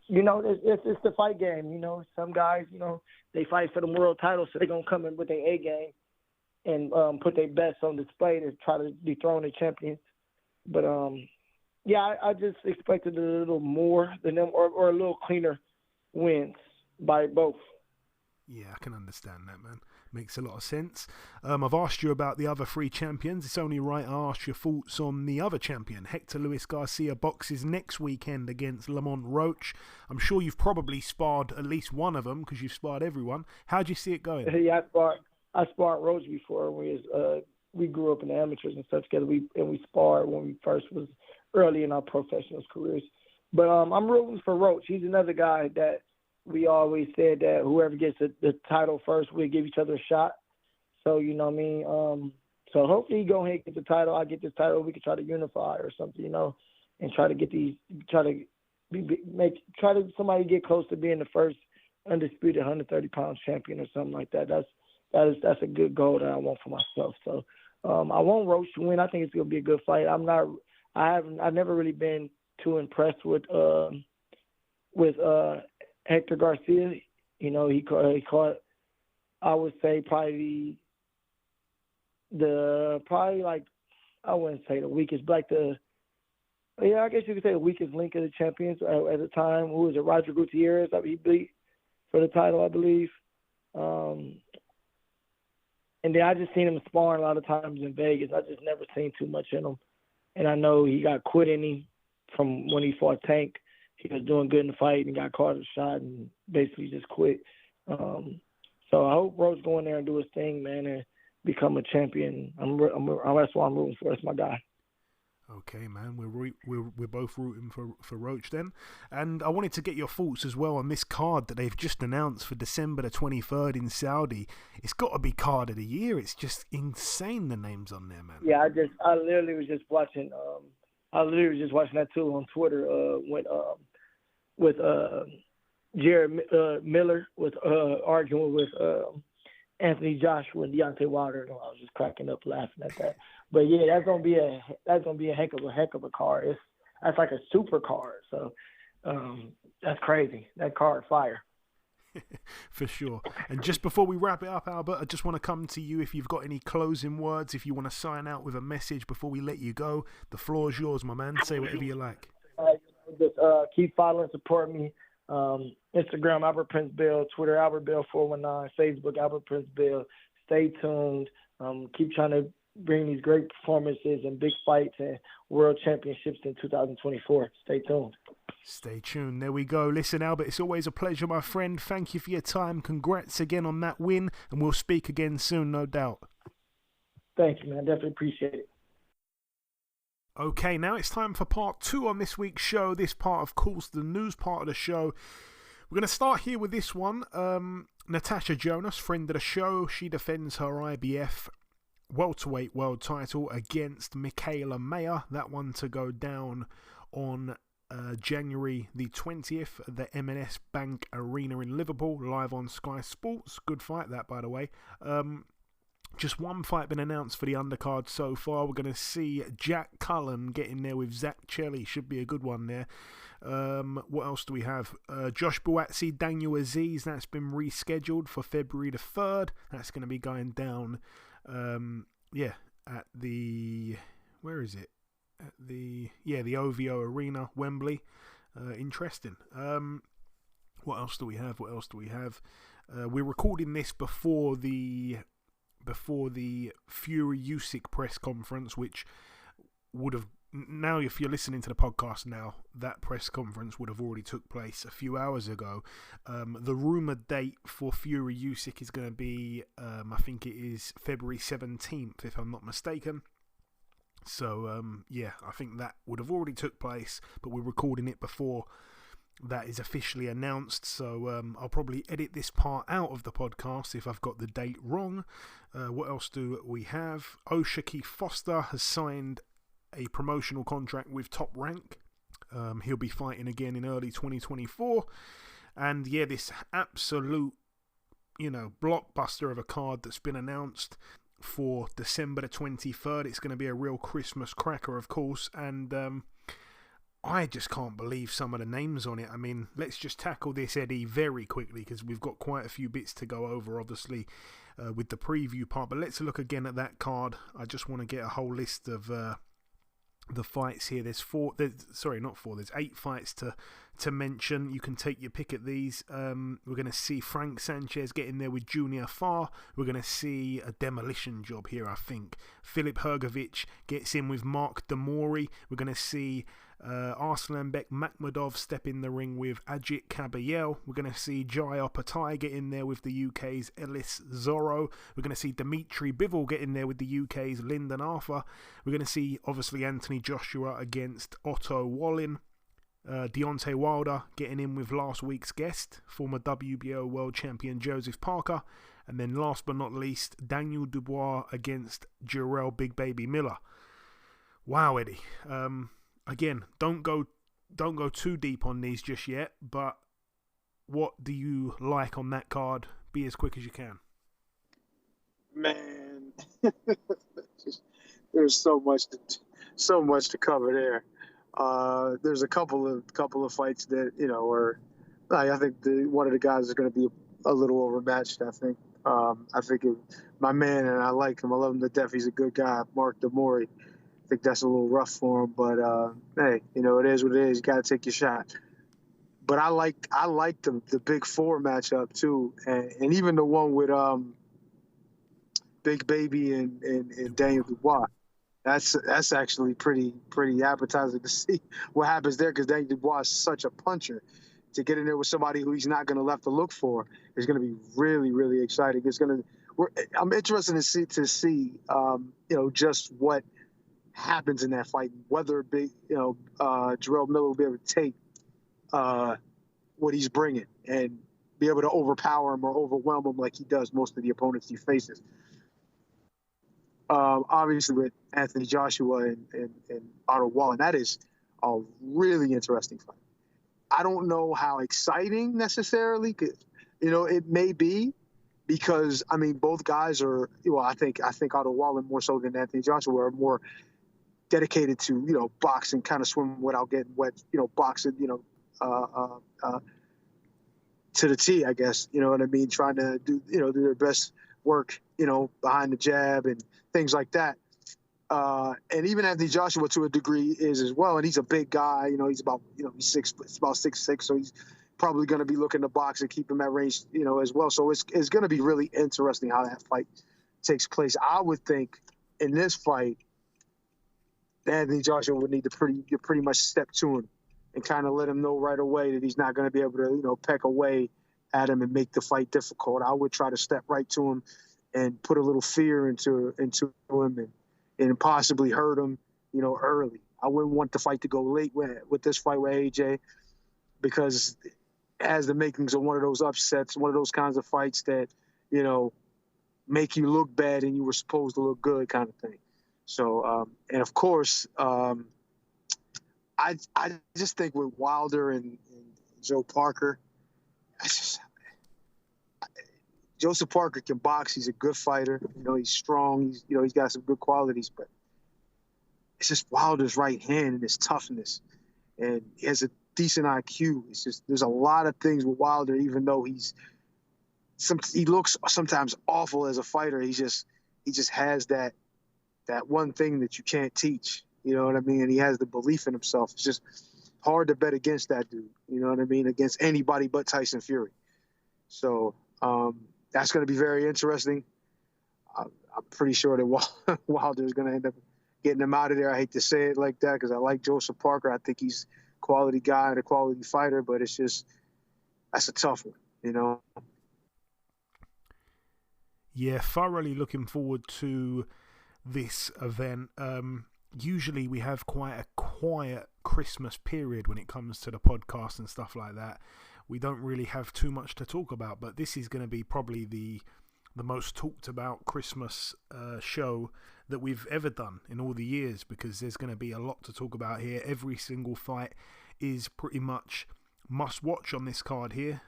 it's the fight game. Some guys, they fight for the world title, so they're gonna come in with their A game and put their best on display to try to dethrone the champions. But I just expected a little more than them, or a little cleaner wins by both. Yeah, I can understand that, man. Makes a lot of sense. I've asked you about the other 3 champions. It's only right I ask your thoughts on the other champion. Hector Luis Garcia boxes next weekend against Lamont Roach. I'm sure you've probably sparred at least one of them, because you've sparred everyone. How do you see it going? Yeah, I sparred Roach before. We grew up in the amateurs and stuff together. We sparred when we first was early in our professional careers. But I'm rooting for Roach. He's another guy that we always said that whoever gets the title first, we'll give each other a shot. So, so hopefully he go ahead and get the title. I get this title. We can try to unify or something, and try to somebody get close to being the first undisputed 130-pound champion or something like that. That's a good goal that I want for myself. So I want Roach to win. I think it's gonna be a good fight. I've never really been too impressed with Hector Garcia. He caught, I would say, probably I wouldn't say the weakest, but I guess you could say the weakest link of the champions at the time. Who was it? Roger Gutierrez, he beat for the title, I believe. And then I just seen him sparring a lot of times in Vegas. I just never seen too much in him. And I know he got quit in him from when he fought Tank. He was doing good in the fight and got caught a shot and basically just quit. So I hope Roach go in there and do his thing, man, and become a champion. That's what I'm rooting for. That's my guy. Okay, man, we're both rooting for Roach then. And I wanted to get your thoughts as well on this card that they've just announced for December the 23rd in Saudi. It's got to be card of the year. It's just insane, the names on there, man. Yeah, I literally was just watching. I literally was just watching that too on Twitter. With Jared Miller was arguing with Anthony Joshua and Deontay Wilder, and I was just cracking up laughing at that. But yeah, that's gonna be a heck of a card. That's like a super card. So that's crazy. That card fire. For sure. And just before we wrap it up, Albert, I just want to come to you if you've got any closing words, if you want to sign out with a message before we let you go. The floor is yours, my man. Say whatever you like. Just keep following, support me. Instagram, Albert Prince Bill, Twitter, Albert Bill 419, Facebook, Albert Prince Bill. Stay tuned. Keep trying to bring these great performances and big fights and world championships in 2024. Stay tuned. Stay tuned. There we go. Listen, Albert, it's always a pleasure, my friend. Thank you for your time. Congrats again on that win, and we'll speak again soon, no doubt. Thank you, man. Definitely appreciate it. Okay, now it's time for part 2 on this week's show. This part, of course, the news part of the show. We're going to start here with this one. Natasha Jonas, friend of the show, she defends her IBF welterweight world title against Michaela Mayer. That one to go down on January the 20th at the M&S Bank Arena in Liverpool, live on Sky Sports. Good fight that, by the way. Just one fight been announced for the undercard so far. We're going to see Jack Cullen get in there with Zach Chelly. Should be a good one there. What else do we have? Josh Buatsi, Daniel Aziz. That's been rescheduled for February the 3rd. That's going to be going down, at the... Where is it? At the OVO Arena, Wembley. Interesting. What else do we have? We're recording this before the Fury Usyk press conference, which would have, now if you're listening to the podcast now, that press conference would have already took place a few hours ago. The rumoured date for Fury Usyk is going to be, I think it is February 17th, if I'm not mistaken. So, I think that would have already took place, but we're recording it before that is officially announced. So I'll probably edit this part out of the podcast if I've got the date wrong. What else do we have? Archie Foster has signed a promotional contract with Top Rank. He'll be fighting again in early 2024. And this absolute, blockbuster of a card that's been announced for December the 23rd. It's going to be a real Christmas cracker, of course, and I just can't believe some of the names on it. I mean, let's just tackle this, Eddie, very quickly, because we've got quite a few bits to go over, obviously, with the preview part, but let's look again at that card. I just want to get a whole list of the fights here. There's 8 fights to mention. You can take your pick at these. We're going to see Frank Sanchez get in there with Junior Farr. We're going to see a demolition job here, I think. Filip Hrgovic gets in with Mark Damori. We're going to see Arslanbek Makhmudov step in the ring with Ajit Kabayel. We're going to see Jai Opatai get in there with the UK's Ellis Zorro. We're going to see Dimitri Bivol get in there with the UK's Lyndon Arthur. We're going to see, obviously, Anthony Joshua against Otto Wallin. Deontay Wilder getting in with last week's guest, former WBO world champion Joseph Parker. And then last but not least, Daniel Dubois against Jarrell Big Baby Miller. Wow, Eddie. Again, don't go too deep on these just yet, but what do you like on that card? Be as quick as you can. Man, there's so much to cover there. There's a couple of fights that I think one of the guys is going to be a little overmatched. I think my man, and I like him. I love him to death. He's a good guy, Mark Damori. I think that's a little rough for him, but hey, it is what it is. You got to take your shot. But I like the Big Four matchup too, and even the one with Big Baby and Daniel Dubois. That's actually pretty appetizing to see what happens there, because Daniel Dubois is such a puncher. To get in there with somebody who he's not going to have to look for is going to be really, really exciting. I'm interested to see just what happens in that fight, whether Jarrell Miller will be able to take what he's bringing and be able to overpower him or overwhelm him like he does most of the opponents he faces. Obviously with Anthony Joshua and Otto Wallin, that is a really interesting fight. I don't know how exciting necessarily, it may be, because both guys are. I think Otto Wallin more so than Anthony Joshua are more dedicated to boxing, kind of swimming without getting wet. Boxing, to the T, I guess. You know what I mean? Trying to do their best work, behind the jab and things like that. And even Anthony Joshua to a degree is as well. And he's a big guy. He's about, he's about 6'6", so he's probably going to be looking to box and keep him at range, as well. So it's going to be really interesting how that fight takes place. I would think in this fight, Anthony Joshua would need to pretty much step to him and kind of let him know right away that he's not going to be able to, peck away at him and make the fight difficult. I would try to step right to him and put a little fear into him and possibly hurt him, early. I wouldn't want the fight to go late with this fight with AJ, because it has the makings of one of those upsets, one of those kinds of fights that, make you look bad and you were supposed to look good kind of thing. So, and of course, I just think with Wilder and Joe Parker, Joseph Parker can box. He's a good fighter. He's strong. He's got some good qualities, but it's just Wilder's right hand and his toughness, and he has a decent IQ. It's just there's a lot of things with Wilder, even though he looks sometimes awful as a fighter. He just has that one thing that you can't teach. You know what I mean? And he has the belief in himself. It's just hard to bet against that dude. You know what I mean? Against anybody but Tyson Fury. So that's going to be very interesting. I'm pretty sure that Wilder is going to end up getting him out of there. I hate to say it like that because I like Joseph Parker. I think he's a quality guy and a quality fighter, but it's just that's a tough one, Yeah, thoroughly looking forward to this event. Usually we have quite a quiet Christmas period when it comes to the podcast and stuff like that. We don't really have too much to talk about, but this is going to be probably the most talked about Christmas show that we've ever done in all the years, because there's going to be a lot to talk about here. Every single fight is pretty much must watch on this card here.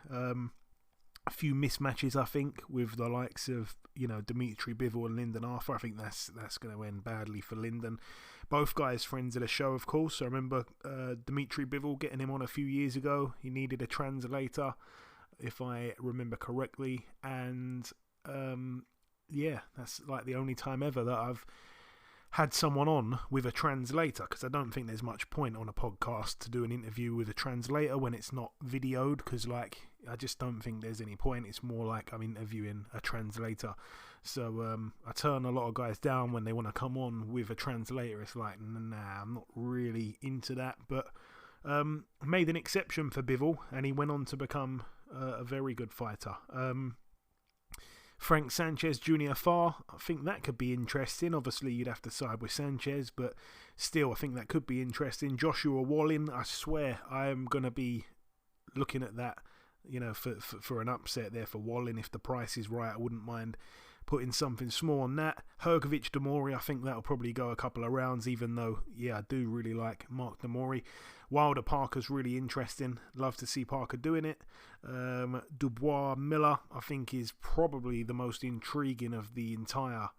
A few mismatches, I think, with the likes of Dimitri Bivol and Lyndon Arthur. I think that's going to end badly for Lyndon. Both guys friends of the show, of course. I remember Dimitri Bivol getting him on a few years ago. He needed a translator, if I remember correctly, and that's like the only time ever that I've had someone on with a translator, because I don't think there's much point on a podcast to do an interview with a translator when it's not videoed, because I just don't think there's any point. It's more like I'm interviewing a translator. So I turn a lot of guys down when they want to come on with a translator. It's like, nah, I'm not really into that. But made an exception for Bivol, and he went on to become a very good fighter. Frank Sanchez Jr. Farr, I think that could be interesting. Obviously, you'd have to side with Sanchez, but still, I think that could be interesting. Joshua Wallin, I swear I am going to be looking at that, for an upset there for Wallin. If the price is right, I wouldn't mind putting something small on that. Hrgovic Demori, I think that'll probably go a couple of rounds, even though, I do really like Mark Demori. Wilder Parker's really interesting. Love to see Parker doing it. Dubois Miller, I think, is probably the most intriguing of the entire.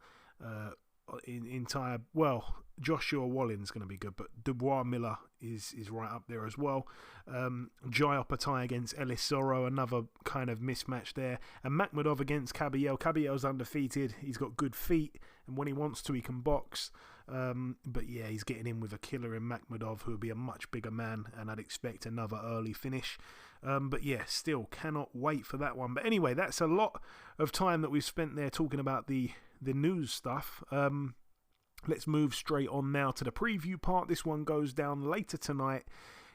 Joshua Wallin's going to be good, but Dubois Miller is right up there as well. Jai Opetaia against Ellis Soro, another kind of mismatch there. And Makhmudov against Kabayel. Kabayel's undefeated. He's got good feet, and when he wants to, he can box. But he's getting in with a killer in Makhmudov, who will be a much bigger man, and I'd expect another early finish. But still cannot wait for that one. But anyway, that's a lot of time that we've spent there talking about the news stuff. Let's move straight on now to the preview part. This one goes down later tonight.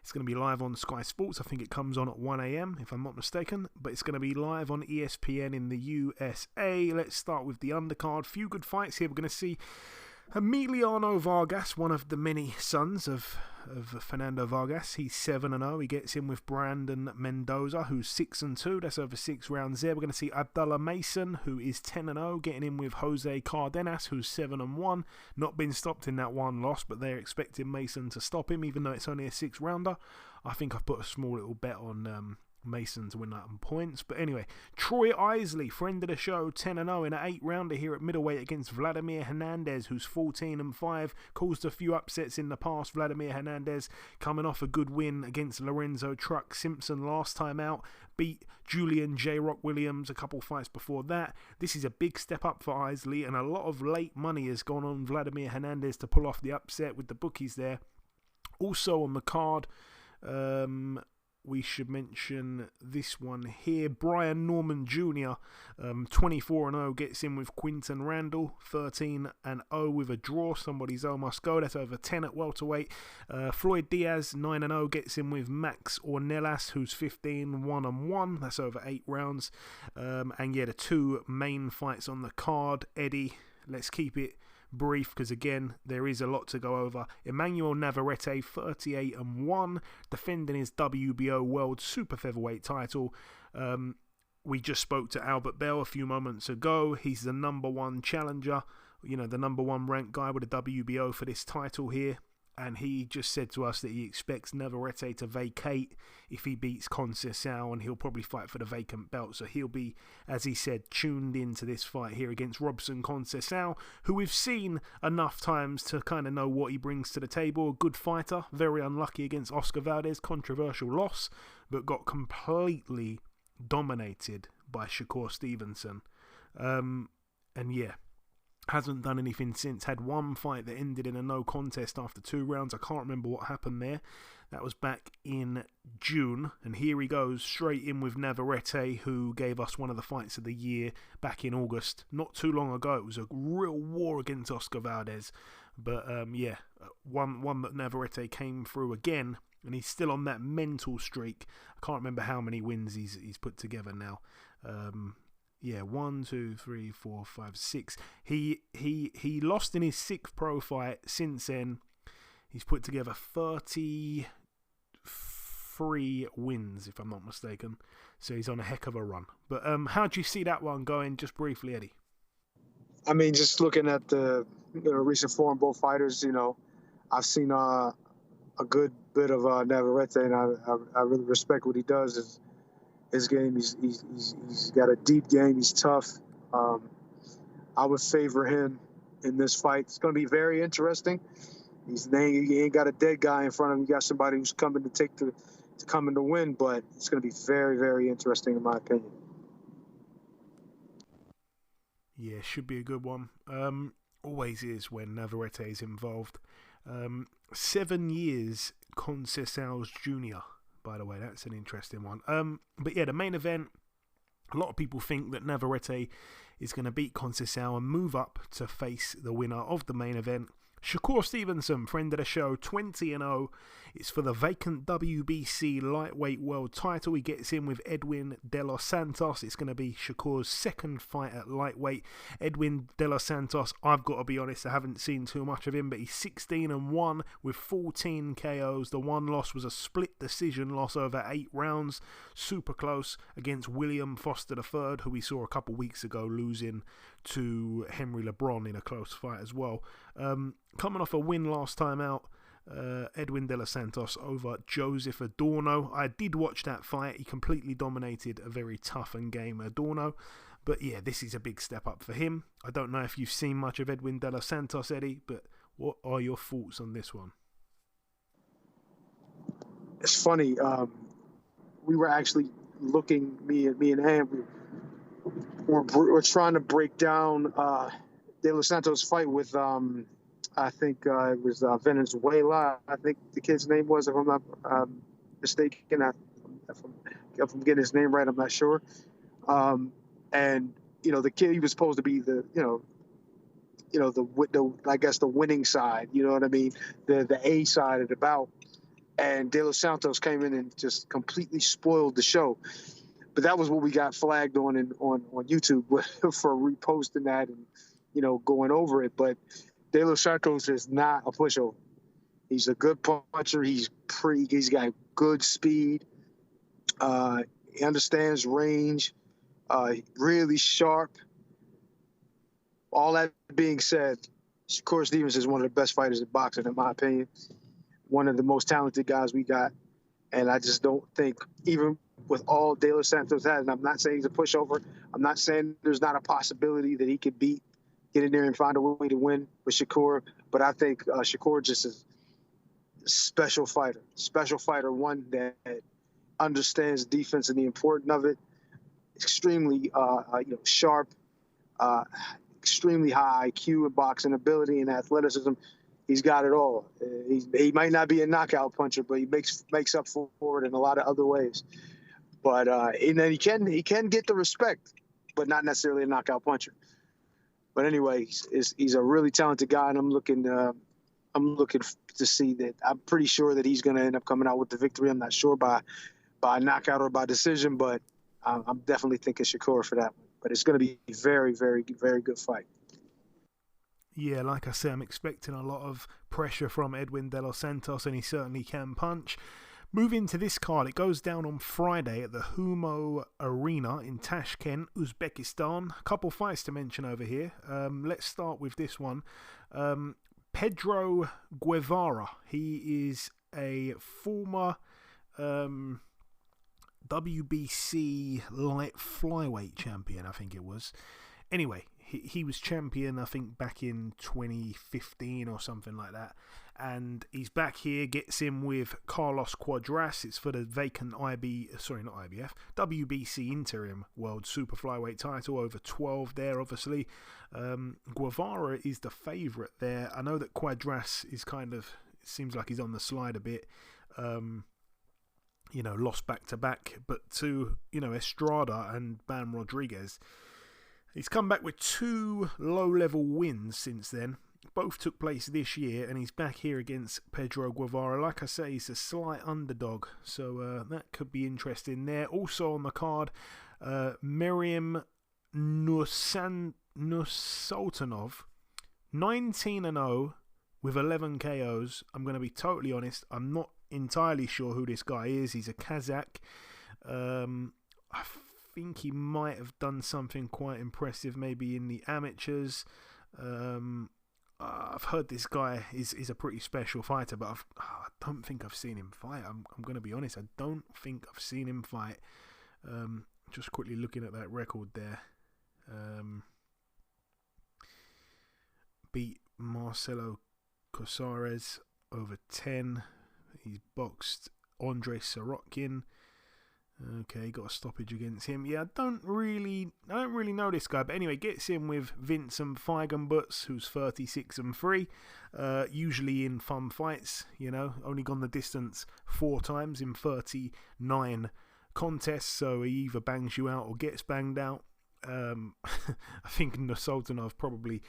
It's going to be live on Sky Sports. I think it comes on at 1 a.m. if I'm not mistaken. But it's going to be live on ESPN in the USA. Let's start with the undercard. Few good fights here. We're going to see Emiliano Vargas, one of the many sons of Fernando Vargas. He's 7-0. He gets in with Brandon Mendoza, who's 6-2. That's over 6 rounds there. We're going to see Abdullah Mason, who is 10-0, getting in with Jose Cardenas, who's 7-1. Not been stopped in that one loss, but they're expecting Mason to stop him, even though it's only a 6-rounder. I think I've put a small little bet on Mason to win that on points. But anyway, Troy Isley, friend of the show, 10-0 in an 8-rounder here at middleweight against Vladimir Hernandez, who's 14-5, caused a few upsets in the past. Vladimir Hernandez coming off a good win against Lorenzo Truck Simpson last time out, beat Julian J. Rock Williams a couple fights before that. This is a big step up for Isley, and a lot of late money has gone on Vladimir Hernandez to pull off the upset with the bookies there. Also on the card, we should mention this one here. Brian Norman Jr., 24-0, gets in with Quinton Randall, 13-0 with a draw. Somebody's O must go. That's over 10 at welterweight. Floyd Diaz, 9-0, gets in with Max Ornelas, who's 15-1-1. That's over 8 rounds. And yeah, the two main fights on the card. Eddie, let's keep it brief because again there is a lot to go over. Emmanuel Navarrete, 38-1, defending his WBO World Super-Featherweight title. We just spoke to Albert Bell a few moments ago. He's the number one challenger, the number one ranked guy with a WBO for this title here, and he just said to us that he expects Navarrete to vacate if he beats Conceicao, and he'll probably fight for the vacant belt. So he'll be, as he said, tuned into this fight here against Robson Conceicao, who we've seen enough times to kind of know what he brings to the table. A good fighter, very unlucky against Oscar Valdez, controversial loss, but got completely dominated by Shakur Stevenson. And yeah, hasn't done anything since. Had one fight that ended in a no contest after 2 rounds. I can't remember what happened there. That was back in June. And here he goes straight in with Navarrete, who gave us one of the fights of the year back in August. Not too long ago. It was a real war against Oscar Valdez. But yeah, one that Navarrete came through again. And he's still on that mental streak. I can't remember how many wins he's put together now. Yeah, 1, 2, 3, 4, 5, 6. He lost in his 6th pro fight. Since then, he's put together 33 wins, if I'm not mistaken. So he's on a heck of a run. But how do you see that one going, just briefly, Eddie? I mean, just looking at the recent form, both fighters, I've seen a good bit of Navarrete, and I really respect what he does. His game, he's got a deep game. He's tough. I would favor him in this fight. It's going to be very interesting. He ain't got a dead guy in front of him. You got somebody who's coming to come in to win, but it's going to be very, very interesting in my opinion. Yeah, should be a good one. Always is when Navarrete is involved. 7 years, Conceicao Jr., by the way, that's an interesting one. But yeah, the main event, a lot of people think that Navarrete is going to beat Conceicao and move up to face the winner of the main event. Shakur Stevenson, friend of the show, 20-0. It's for the vacant WBC lightweight world title. He gets in with Edwin De Los Santos. It's going to be Shakur's 2nd fight at lightweight. Edwin De Los Santos, I've got to be honest, I haven't seen too much of him, but he's 16-1 with 14 KOs. The one loss was a split decision loss over 8 rounds. Super close against William Foster III, who we saw a couple weeks ago losing to Henry LeBron in a close fight as well. Coming off a win last time out, Edwin De Los Santos over Joseph Adorno. I did watch that fight. He completely dominated a very tough and game Adorno. But yeah, this is a big step up for him. I don't know if you've seen much of Edwin De Los Santos, Eddie, but what are your thoughts on this one? It's funny. We were actually looking, me and Ham, we're trying to break down De Los Santos' fight with I think it was Venezuela. I think the kid's name was, if I'm not mistaken. If I'm getting his name right, I'm not sure. And the kid, he was supposed to be the I guess the winning side. You know what I mean? The A side of the bout. And De Los Santos came in and just completely spoiled the show. But that was what we got flagged on YouTube for reposting that and going over it. But De Los Santos is not a pushover. He's a good puncher. He's got good speed. He understands range. Really sharp. All that being said, Shakur Stevenson is one of the best fighters in boxing, in my opinion. One of the most talented guys we got. And I just don't think, even with all De Los Santos has. And I'm not saying he's a pushover. I'm not saying there's not a possibility that he could get in there and find a way to win with Shakur. But I think Shakur just is a special fighter, one that understands defense and the importance of it. Extremely sharp, extremely high IQ and boxing ability and athleticism. He's got it all. He might not be a knockout puncher, but he makes up for it in a lot of other ways. But and then he can get the respect, but not necessarily a knockout puncher. But anyway, he's a really talented guy, and I'm looking to see that. I'm pretty sure that he's going to end up coming out with the victory. I'm not sure by knockout or by decision, but I'm definitely thinking Shakur for that one. But it's going to be a very, very, very good fight. Yeah, like I say, I'm expecting a lot of pressure from Edwin De Los Santos, and he certainly can punch. Moving to this card, it goes down on Friday at the Humo Arena in Tashkent, Uzbekistan. A couple fights to mention over here. Let's start with this one. Pedro Guevara. He is a former WBC light flyweight champion, I think it was. Anyway, he was champion, I think, back in 2015 or something like that. And he's back here, gets in with Carlos Cuadras. It's for the vacant WBC interim world super flyweight title, over 12 there, obviously. Guevara is the favourite there. I know that Cuadras is it seems like he's on the slide a bit. Lost back-to-back, but to, Estrada and Bam Rodriguez. He's come back with 2 low-level wins since then. Both took place this year, and he's back here against Pedro Guevara. Like I say, he's a slight underdog, so that could be interesting there. Also on the card, Miriam Nursultanov, 19-0 with 11 KOs. I'm going to be totally honest, I'm not entirely sure who this guy is. He's a Kazakh. I think he might have done something quite impressive maybe in the amateurs. I've heard this guy is a pretty special fighter, but I don't think I've seen him fight. I'm going to be honest, I don't think I've seen him fight. Just quickly looking at that record there. Beat Marcelo Casares over 10. He's boxed Andrei Sorokin. Okay, got a stoppage against him. Yeah, I don't really know this guy, but anyway, gets in with Vincent Feigenbutz, who's 36-3. Usually in fun fights, only gone the distance 4 times in 39 contests, so he either bangs you out or gets banged out. I think Nursultanov probably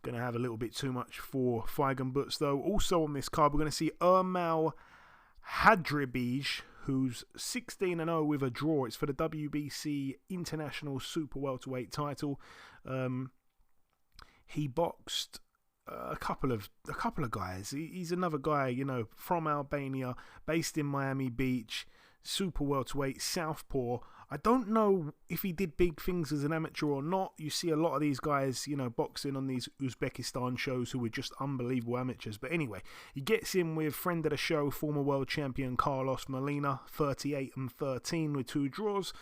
going to have a little bit too much for Feigenbutz, though. Also on this card, we're going to see Ermal Hadribij, who's 16-0 with a draw. It's for the WBC International Super Welterweight title. He boxed a couple of guys. He's another guy, from Albania, based in Miami Beach, super welterweight, southpaw. I don't know if he did big things as an amateur or not. You see a lot of these guys, boxing on these Uzbekistan shows who were just unbelievable amateurs. But anyway, he gets in with friend of the show, former world champion Carlos Molina, 38-13 with 2 draws.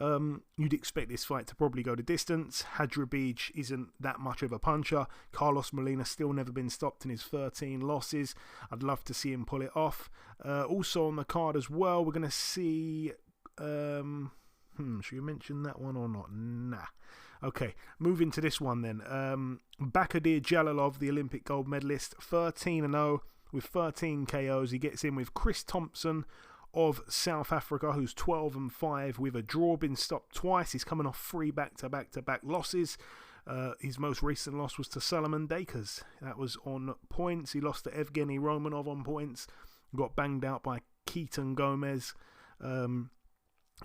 You'd expect this fight to probably go the distance. Hadribij isn't that much of a puncher. Carlos Molina still never been stopped in his 13 losses. I'd love to see him pull it off. Also on the card as well, we're going to see... should you mention that one or not? Nah. Okay, moving to this one then. Bakadir Jalalov, the Olympic gold medalist, 13-0 with 13 KOs. He gets in with Chris Thompson of South Africa, who's 12-5 with a draw, been stopped twice. He's coming off 3 back-to-back losses. His most recent loss was to Solomon Dakers. That was on points. He lost to Evgeny Romanov on points. Got banged out by Keaton Gomez.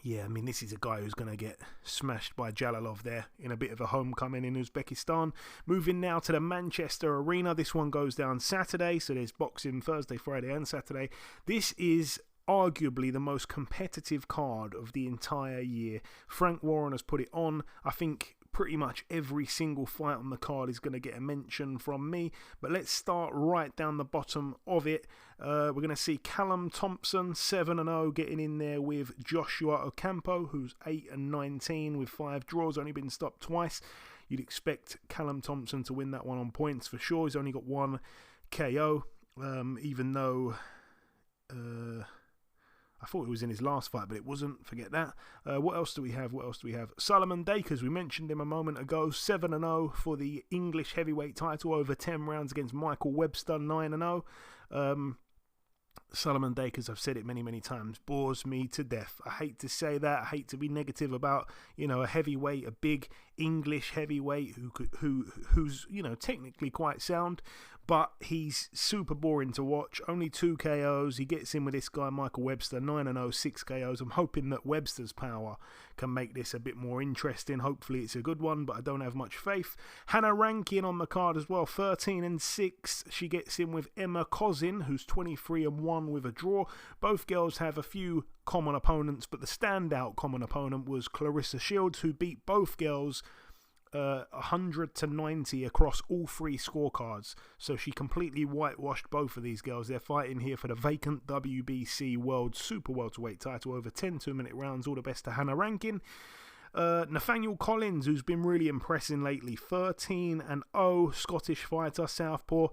This is a guy who's going to get smashed by Jalalov there in a bit of a homecoming in Uzbekistan. Moving now to the Manchester Arena. This one goes down Saturday, so there's boxing Thursday, Friday and Saturday. This is arguably the most competitive card of the entire year. Frank Warren has put it on. I think pretty much every single fight on the card is going to get a mention from me. But let's start right down the bottom of it. We're going to see Callum Thompson, 7-0, getting in there with Joshua Ocampo, who's 8-19 with 5 draws, only been stopped twice. You'd expect Callum Thompson to win that one on points for sure. He's only got 1 KO, even though I thought it was in his last fight, but it wasn't. Forget that. What else do we have? Solomon Dakers, we mentioned him a moment ago, 7-0 for the English heavyweight title over 10 rounds against Michael Webster, 9-0. Solomon Dakers, I've said it many, many times, bores me to death. I hate to say that. I hate to be negative about, a heavyweight, a big English heavyweight who's technically quite sound, but he's super boring to watch. Only 2 KOs. He gets in with this guy, Michael Webster, 9-0, 6 KOs. I'm hoping that Webster's power can make this a bit more interesting. Hopefully it's a good one, but I don't have much faith. Hannah Rankin on the card as well, 13-6. She gets in with Emma Kozin, who's 23-1 with a draw. Both girls have a few common opponents, but the standout common opponent was Clarissa Shields, who beat both girls 100-90 across all 3 scorecards. So she completely whitewashed both of these girls. They're fighting here for the vacant WBC World Super Welterweight title over 10 2-minute rounds. All the best to Hannah Rankin. Nathaniel Collins, who's been really impressing lately, 13-0, Scottish fighter, southpaw.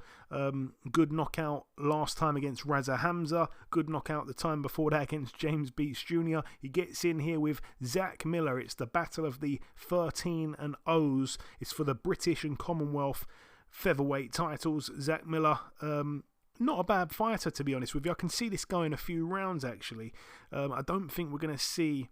Good knockout last time against Raza Hamza. Good knockout the time before that against James Beats Jr. He gets in here with Zach Miller. It's the battle of the 13-0s. It's for the British and Commonwealth featherweight titles. Zach Miller, not a bad fighter, to be honest with you. I can see this going a few rounds, actually. I don't think we're going to see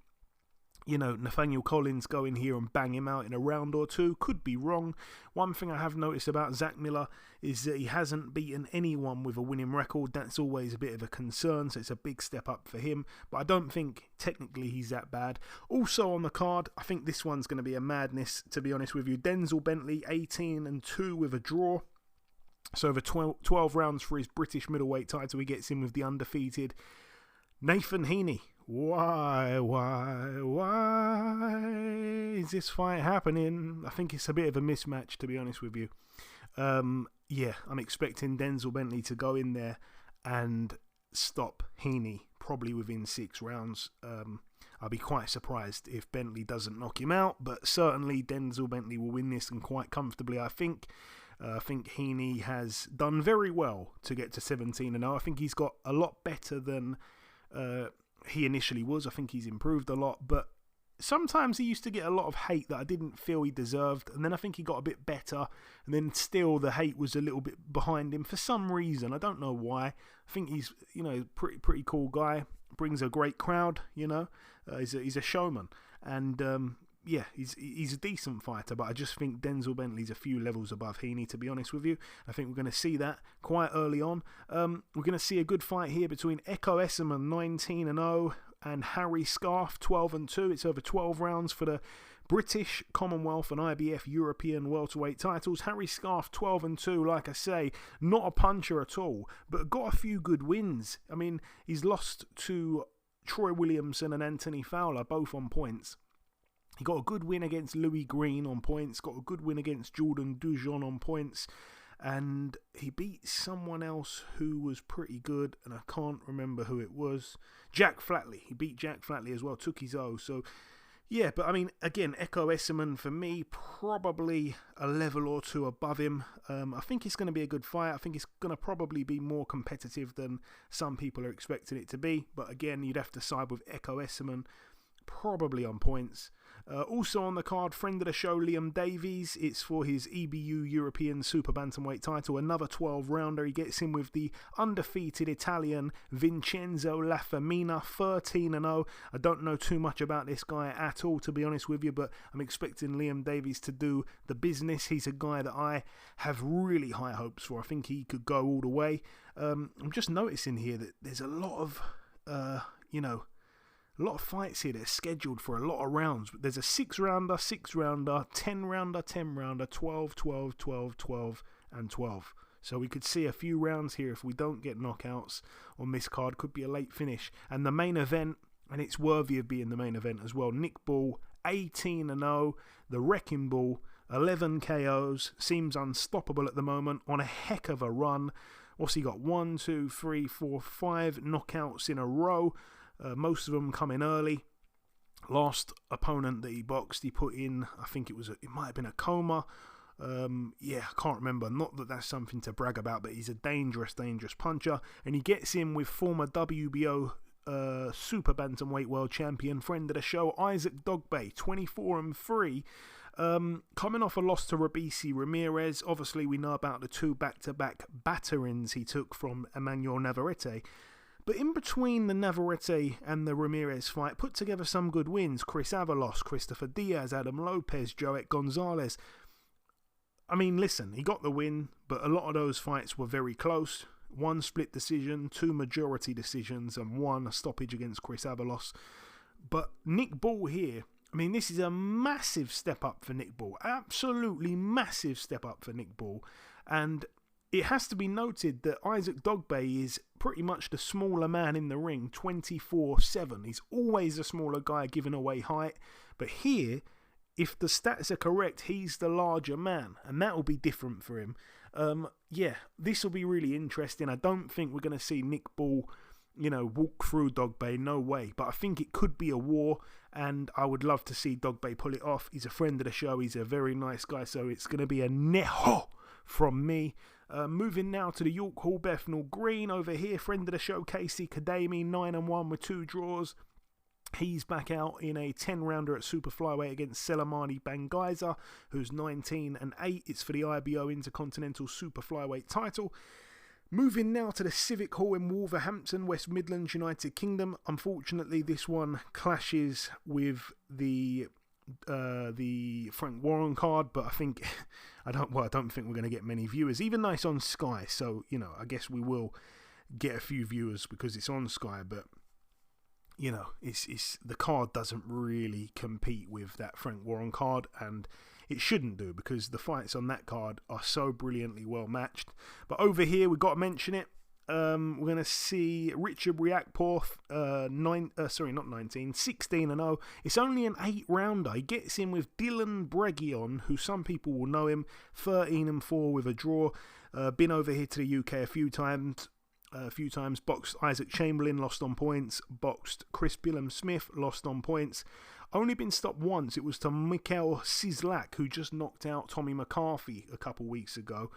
Nathaniel Collins go in here and bang him out in a round or 2. Could be wrong. One thing I have noticed about Zach Miller is that he hasn't beaten anyone with a winning record. That's always a bit of a concern, so it's a big step up for him. But I don't think technically he's that bad. Also on the card, I think this one's going to be a madness, to be honest with you. Denzel Bentley, 18-2 with a draw. So over 12 rounds for his British middleweight title, he gets in with the undefeated Nathan Heaney. Why is this fight happening? I think it's a bit of a mismatch, to be honest with you. I'm expecting Denzel Bentley to go in there and stop Heaney probably within 6 rounds. I'll be quite surprised if Bentley doesn't knock him out, but certainly Denzel Bentley will win this, and quite comfortably, I think. I think Heaney has done very well to get to 17-0. I think he's got a lot better than he initially was. I think he's improved a lot, but sometimes he used to get a lot of hate that I didn't feel he deserved, and then I think he got a bit better, and then still the hate was a little bit behind him for some reason. I don't know why. I think he's pretty cool guy, brings a great crowd. He's a showman, and he's a decent fighter, but I just think Denzel Bentley's a few levels above Heaney, to be honest with you. I think we're going to see that quite early on. We're going to see a good fight here between Eko Esserman, 19-0, and Harry Scarf, 12-2. It's over 12 rounds for the British, Commonwealth and IBF European welterweight titles. Harry Scarf, 12-2, like I say, not a puncher at all, but got a few good wins. I mean, he's lost to Troy Williamson and Anthony Fowler, both on points. He got a good win against Louis Green on points, got a good win against Jordan Dujon on points, and he beat someone else who was pretty good, and I can't remember who it was. Jack Flatley. He beat Jack Flatley as well, took his O. So, yeah, but I mean, again, Eko Esserman, for me, probably a level or 2 above him. I think it's going to be a good fight. I think it's going to probably be more competitive than some people are expecting it to be. But again, you'd have to side with Eko Esserman, probably on points. Also on the card, friend of the show, Liam Davies. It's for his EBU European Super Bantamweight title. Another 12-rounder. He gets in with the undefeated Italian Vincenzo Lafemina, 13-0. I don't know too much about this guy at all, to be honest with you, but I'm expecting Liam Davies to do the business. He's a guy that I have really high hopes for. I think he could go all the way. I'm just noticing here that there's a lot of, a lot of fights here that are scheduled for a lot of rounds. There's a 6-rounder, 6-rounder, 10-rounder, 10-rounder, 12, 12, 12, 12, and 12. So we could see a few rounds here if we don't get knockouts on this card. Could be a late finish. And the main event, and it's worthy of being the main event as well, Nick Ball 18-0, the wrecking ball, 11 KOs, seems unstoppable at the moment, on a heck of a run. What's he got? 1, 2, 3, 4, 5 knockouts in a row, most of them coming early. Last opponent that he boxed, he put in, I think it might have been a coma. I can't remember. Not that that's something to brag about, but he's a dangerous puncher. And he gets in with former WBO super bantamweight world champion, friend of the show, Isaac Dogboe, 24-3. Coming off a loss to Robisi Ramirez. Obviously, we know about the 2 back-to-back batterings he took from Emmanuel Navarrete. But in between the Navarrete and the Ramirez fight, put together some good wins. Chris Avalos, Christopher Diaz, Adam Lopez, Joet Gonzalez. I mean, listen, he got the win, but a lot of those fights were very close. 1 split decision, 2 majority decisions, and 1 a stoppage against Chris Avalos. But Nick Ball here, I mean, this is a massive step up for Nick Ball. Absolutely massive step up for Nick Ball. And it has to be noted that Isaac Dogboe is pretty much the smaller man in the ring, 24/7. He's always a smaller guy giving away height. But here, if the stats are correct, he's the larger man. And that will be different for him. This will be really interesting. I don't think we're going to see Nick Ball, walk through Dogboe. No way. But I think it could be a war. And I would love to see Dogboe pull it off. He's a friend of the show. He's a very nice guy. So it's going to be a neho from me. Moving now to the York Hall Bethnal Green over here. Friend of the show, Casey Kadami, 9-1 with 2 draws. He's back out in a 10-rounder at super flyweight against Selemani Bangaiza, who's 19-8. It's for the IBO Intercontinental Super Flyweight title. Moving now to the Civic Hall in Wolverhampton, West Midlands, United Kingdom. Unfortunately, this one clashes with the Frank Warren card, but I don't think we're going to get many viewers, even though it's on Sky. So I guess we will get a few viewers because it's on Sky, but it's the card doesn't really compete with that Frank Warren card, and it shouldn't do because the fights on that card are so brilliantly well matched. But over here, we've got to mention it. We're going to see Richard Riakporth, 16-0. It's only an 8-rounder. He gets in with Dylan Bregion, who some people will know him, 13-4 with a draw. Been over here to the UK a few times. Boxed Isaac Chamberlain, lost on points. Boxed Chris Billum-Smith, lost on points. Only been stopped once. It was to Mikhail Sislak, who just knocked out Tommy McCarthy a couple weeks ago.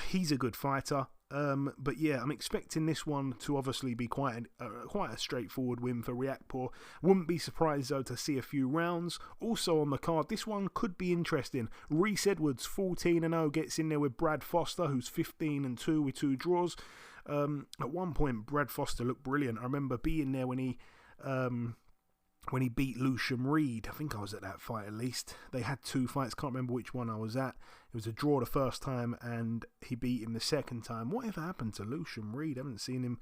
He's a good fighter. But yeah, I'm expecting this one to obviously be quite a straightforward win for Riakporth. Wouldn't be surprised though to see a few rounds. Also on the card, this one could be interesting. Reese Edwards, 14-0, gets in there with Brad Foster, who's 15-2 with 2 draws. At one point, Brad Foster looked brilliant. I remember being there when he beat Lucian Reed. I think I was at that fight at least. They had 2 fights, can't remember which one I was at. It was a draw the first time and he beat him the second time. Whatever happened to Lucian Reed? I haven't seen him.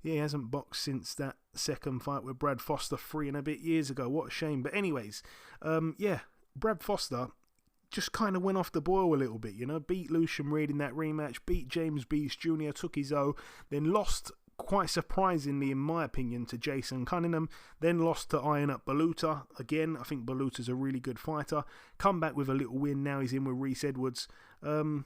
Yeah, he hasn't boxed since that second fight with Brad Foster 3 and a bit years ago. What a shame. But anyways, Brad Foster just kind of went off the boil a little bit, beat Lucian Reed in that rematch, beat James Beast Jr., took his O, then lost quite surprisingly, in my opinion, to Jason Cunningham, then lost to Iron Up Baluta. Again, I think Baluta's a really good fighter. Come back with a little win, now he's in with Reese Edwards. I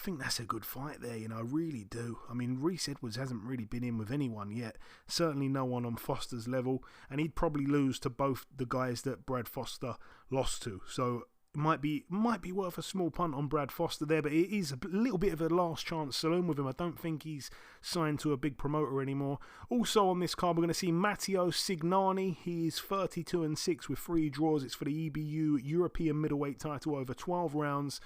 think that's a good fight there, I really do. I mean, Reese Edwards hasn't really been in with anyone yet, certainly no one on Foster's level, and he'd probably lose to both the guys that Brad Foster lost to, so might be worth a small punt on Brad Foster there, but it is a little bit of a last chance saloon with him. I don't think he's signed to a big promoter anymore. Also on this card, we're going to see Matteo Signani. He's 32-6 with 3 draws. It's for the EBU European middleweight title over 12 rounds.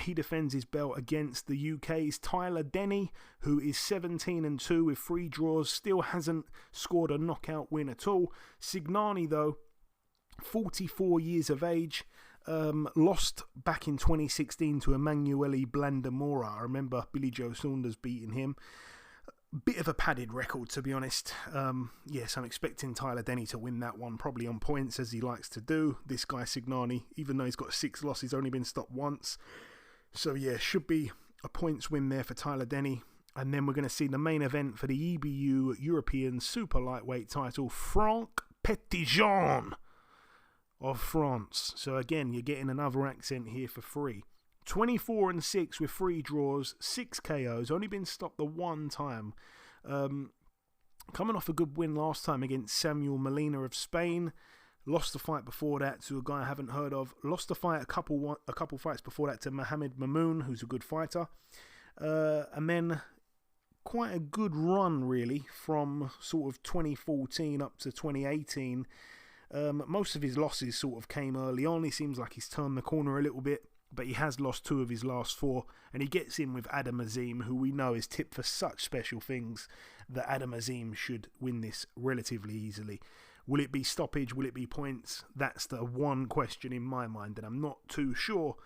He defends his belt against the UK's Tyler Denny, who is 17-2 with 3 draws. Still hasn't scored a knockout win at all. Signani, though, 44 years of age. Lost back in 2016 to Emanuele Blandamora. I remember Billy Joe Saunders beating him. Bit of a padded record, to be honest. Yes, I'm expecting Tyler Denny to win that one, probably on points, as he likes to do. This guy Signani, even though he's got 6 losses, only been stopped once. So yeah, should be a points win there for Tyler Denny. And then we're going to see the main event for the EBU European Super Lightweight title, Franck Petitjean. of France. So again, you're getting another accent here for free. 24-6 with 3 draws, 6 KOs, only been stopped the one time. Coming off a good win last time against Samuel Molina of Spain. Lost the fight before that to a guy I haven't heard of. Lost the fight a couple fights before that to Mohamed Mamoun, who's a good fighter. And then quite a good run, really, from sort of 2014 up to 2018. Most of his losses sort of came early on. He seems like he's turned the corner a little bit, but he has lost 2 of his last 4, and he gets in with Adam Azim, who we know is tipped for such special things that Adam Azim should win this relatively easily. Will it be stoppage? Will it be points? That's the one question in my mind, and I'm not too sure.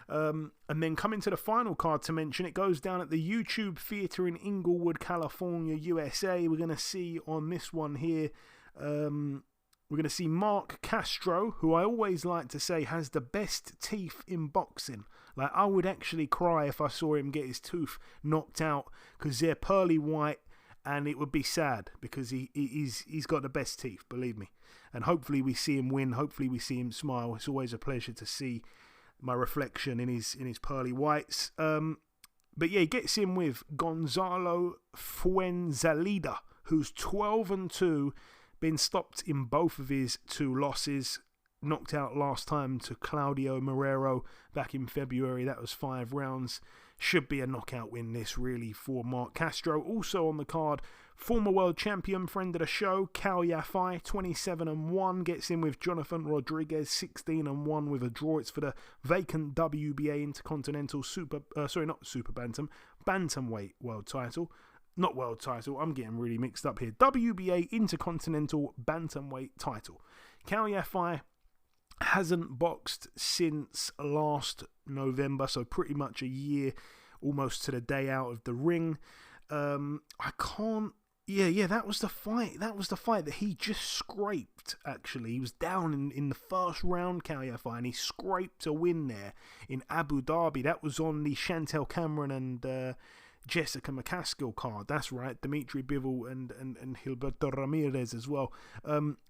And then coming to the final card to mention, it goes down at the YouTube Theatre in Inglewood, California, USA. We're going to see on this one here, we're going to see Mark Castro, who I always like to say has the best teeth in boxing. Like, I would actually cry if I saw him get his tooth knocked out because they're pearly white, and it would be sad because he's got the best teeth, believe me. And hopefully we see him win. Hopefully we see him smile. It's always a pleasure to see my reflection in his pearly whites. But yeah, he gets in with Gonzalo Fuenzalida, who's 12-2, been stopped in both of his 2 losses. Knocked out last time to Claudio Marrero back in February. That was 5 rounds. Should be a knockout win this, really, for Mark Castro. Also on the card, former world champion, friend of the show, Cao Yafai, 27-1, gets in with Jonathan Rodriguez, 16-1 with a draw. It's for the vacant WBA Intercontinental Bantamweight world title. Not world title, I'm getting really mixed up here. WBA Intercontinental Bantamweight title. Cao Yafai hasn't boxed since last November, so pretty much a year, almost to the day out of the ring. That was the fight. That was the fight that he just scraped, actually. He was down in the first round, Cao Yafai, and he scraped a win there in Abu Dhabi. That was on the Chantel Cameron and Jessica McCaskill card. That's right, Dimitri Bivol and Gilberto Ramirez as well.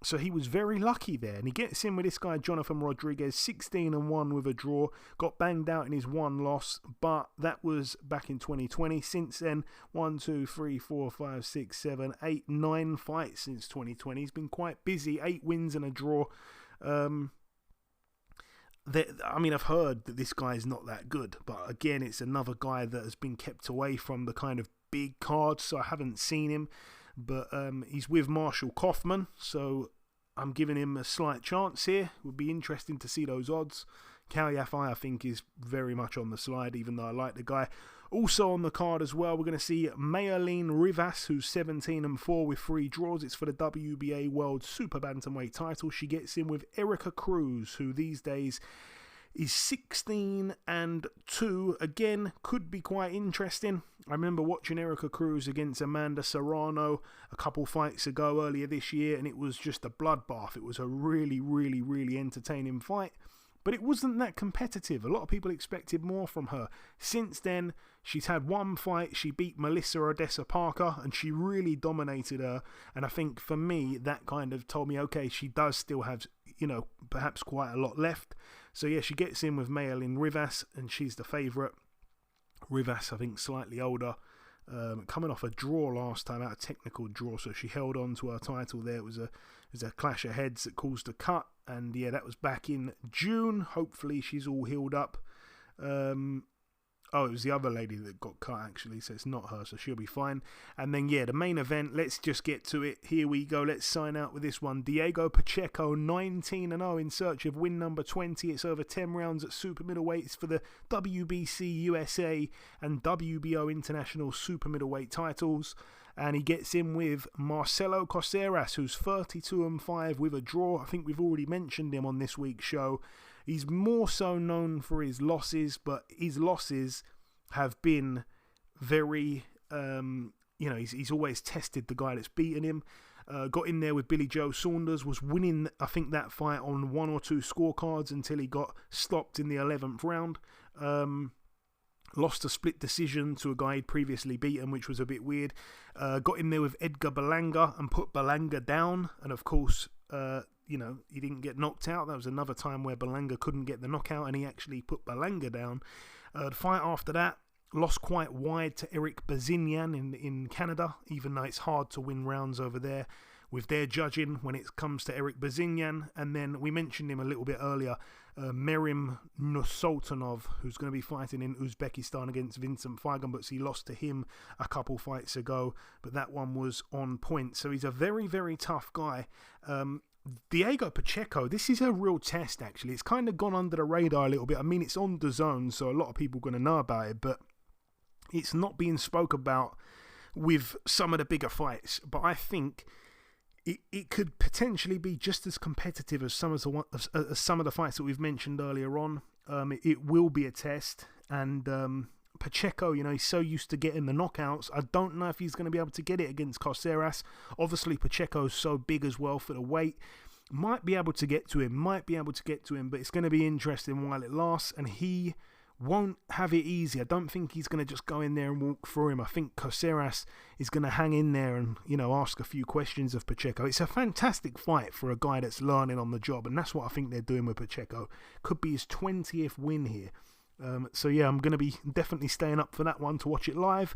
So he was very lucky there, and he gets in with this guy Jonathan Rodriguez, 16-1 with a draw. Got banged out in his 1 loss, but that was back in 2020. Since then, 1, 2, 3, 4, 5, 6, 7, 8, 9 fights since 2020. He's been quite busy, 8 wins and a draw. I've heard that this guy is not that good, but again, it's another guy that has been kept away from the kind of big cards, so I haven't seen him. But he's with Marshall Kaufman, so I'm giving him a slight chance here. It would be interesting to see those odds. Cao Yafai, I think, is very much on the slide, even though I like the guy. Also on the card as well, we're going to see Mayalene Rivas, who's 17-4 with 3 draws. It's for the WBA World Super Bantamweight title. She gets in with Erica Cruz, who these days is 16-2. Again, could be quite interesting. I remember watching Erica Cruz against Amanda Serrano a couple fights ago earlier this year, and it was just a bloodbath. It was a really, really, really entertaining fight. But it wasn't that competitive. A lot of people expected more from her. Since then, she's had 1 fight. She beat Melissa Odessa Parker, and she really dominated her. And I think for me, that kind of told me, okay, she does still have, perhaps quite a lot left. So yeah, she gets in with Mayalene Rivas, and she's the favourite. Rivas, I think, slightly older. Coming off a draw last time, out a technical draw, so she held on to her title there. It was a clash of heads that caused a cut, and yeah, that was back in June. Hopefully she's all healed up. It was the other lady that got cut, actually, so it's not her, so she'll be fine. And then, yeah, the main event, let's just get to it. Here we go, let's sign out with this one. Diego Pacheco, 19-0 in search of win number 20. It's over 10 rounds at super middleweights for the WBC USA and WBO International super middleweight titles. And he gets in with Marcelo Coceras, who's 32-5 with a draw. I think we've already mentioned him on this week's show. He's more so known for his losses, but his losses have been very, he's always tested the guy that's beaten him. Got in there with Billy Joe Saunders, was winning, I think, that fight on 1 or 2 scorecards until he got stopped in the 11th round. Lost a split decision to a guy he'd previously beaten, which was a bit weird. Got in there with Edgar Berlanga and put Berlanga down. And of course, he didn't get knocked out. That was another time where Berlanga couldn't get the knockout, and he actually put Berlanga down. The fight after that, lost quite wide to Eric Bazinian in Canada, even though it's hard to win rounds over there with their judging when it comes to Eric Bazinian. And then we mentioned him a little bit earlier, Merim Nursultanov, who's going to be fighting in Uzbekistan against Vincent Feigenbutz. He lost to him a couple fights ago, but that one was on point. So he's a very, very tough guy. Diego Pacheco, this is a real test, actually. It's kind of gone under the radar a little bit. I mean, it's on DAZN, so a lot of people are going to know about it, but it's not being spoke about with some of the bigger fights. But I think it could potentially be just as competitive as some of the fights that we've mentioned earlier on. It will be a test, and Pacheco, he's so used to getting the knockouts. I don't know if he's going to be able to get it against Caceres. Obviously, Pacheco's so big as well for the weight. Might be able to get to him, but it's going to be interesting while it lasts, and he won't have it easy. I don't think he's going to just go in there and walk through him. I think Caceres is going to hang in there and, ask a few questions of Pacheco. It's a fantastic fight for a guy that's learning on the job, and that's what I think they're doing with Pacheco. Could be his 20th win here. So yeah, I'm going to be definitely staying up for that one to watch it live.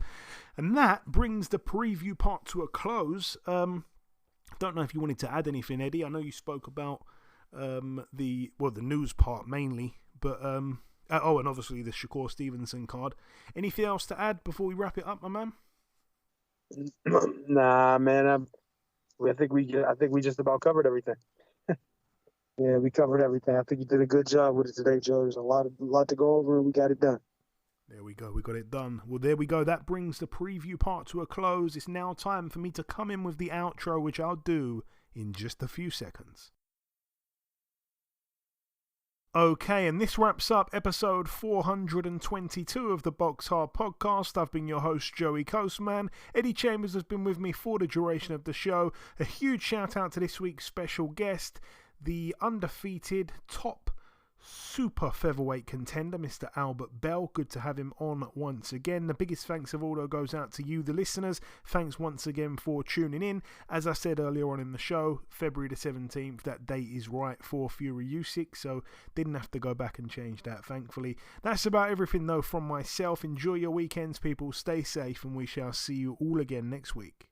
And that brings the preview part to a close. Don't know if you wanted to add anything, Eddie. I know you spoke about the news part mainly, but and obviously the Shakur Stevenson card. Anything else to add before we wrap it up, my man? Nah, man. I think we just about covered everything. Yeah, we covered everything. I think you did a good job with it today, Joe. There's a lot to go over, and we got it done. There we go. We got it done. Well, there we go. That brings the preview part to a close. It's now time for me to come in with the outro, which I'll do in just a few seconds. Okay, and this wraps up episode 422 of the BoxHard Podcast. I've been your host, Joey Coastman. Eddie Chambers has been with me for the duration of the show. A huge shout out to this week's special guest, the undefeated top super-featherweight contender, Mr. Albert Bell. Good to have him on once again. The biggest thanks of all, though, goes out to you, the listeners. Thanks once again for tuning in. As I said earlier on in the show, February the 17th, that date is right for Fury Usyk, so didn't have to go back and change that, thankfully. That's about everything, though, from myself. Enjoy your weekends, people. Stay safe, and we shall see you all again next week.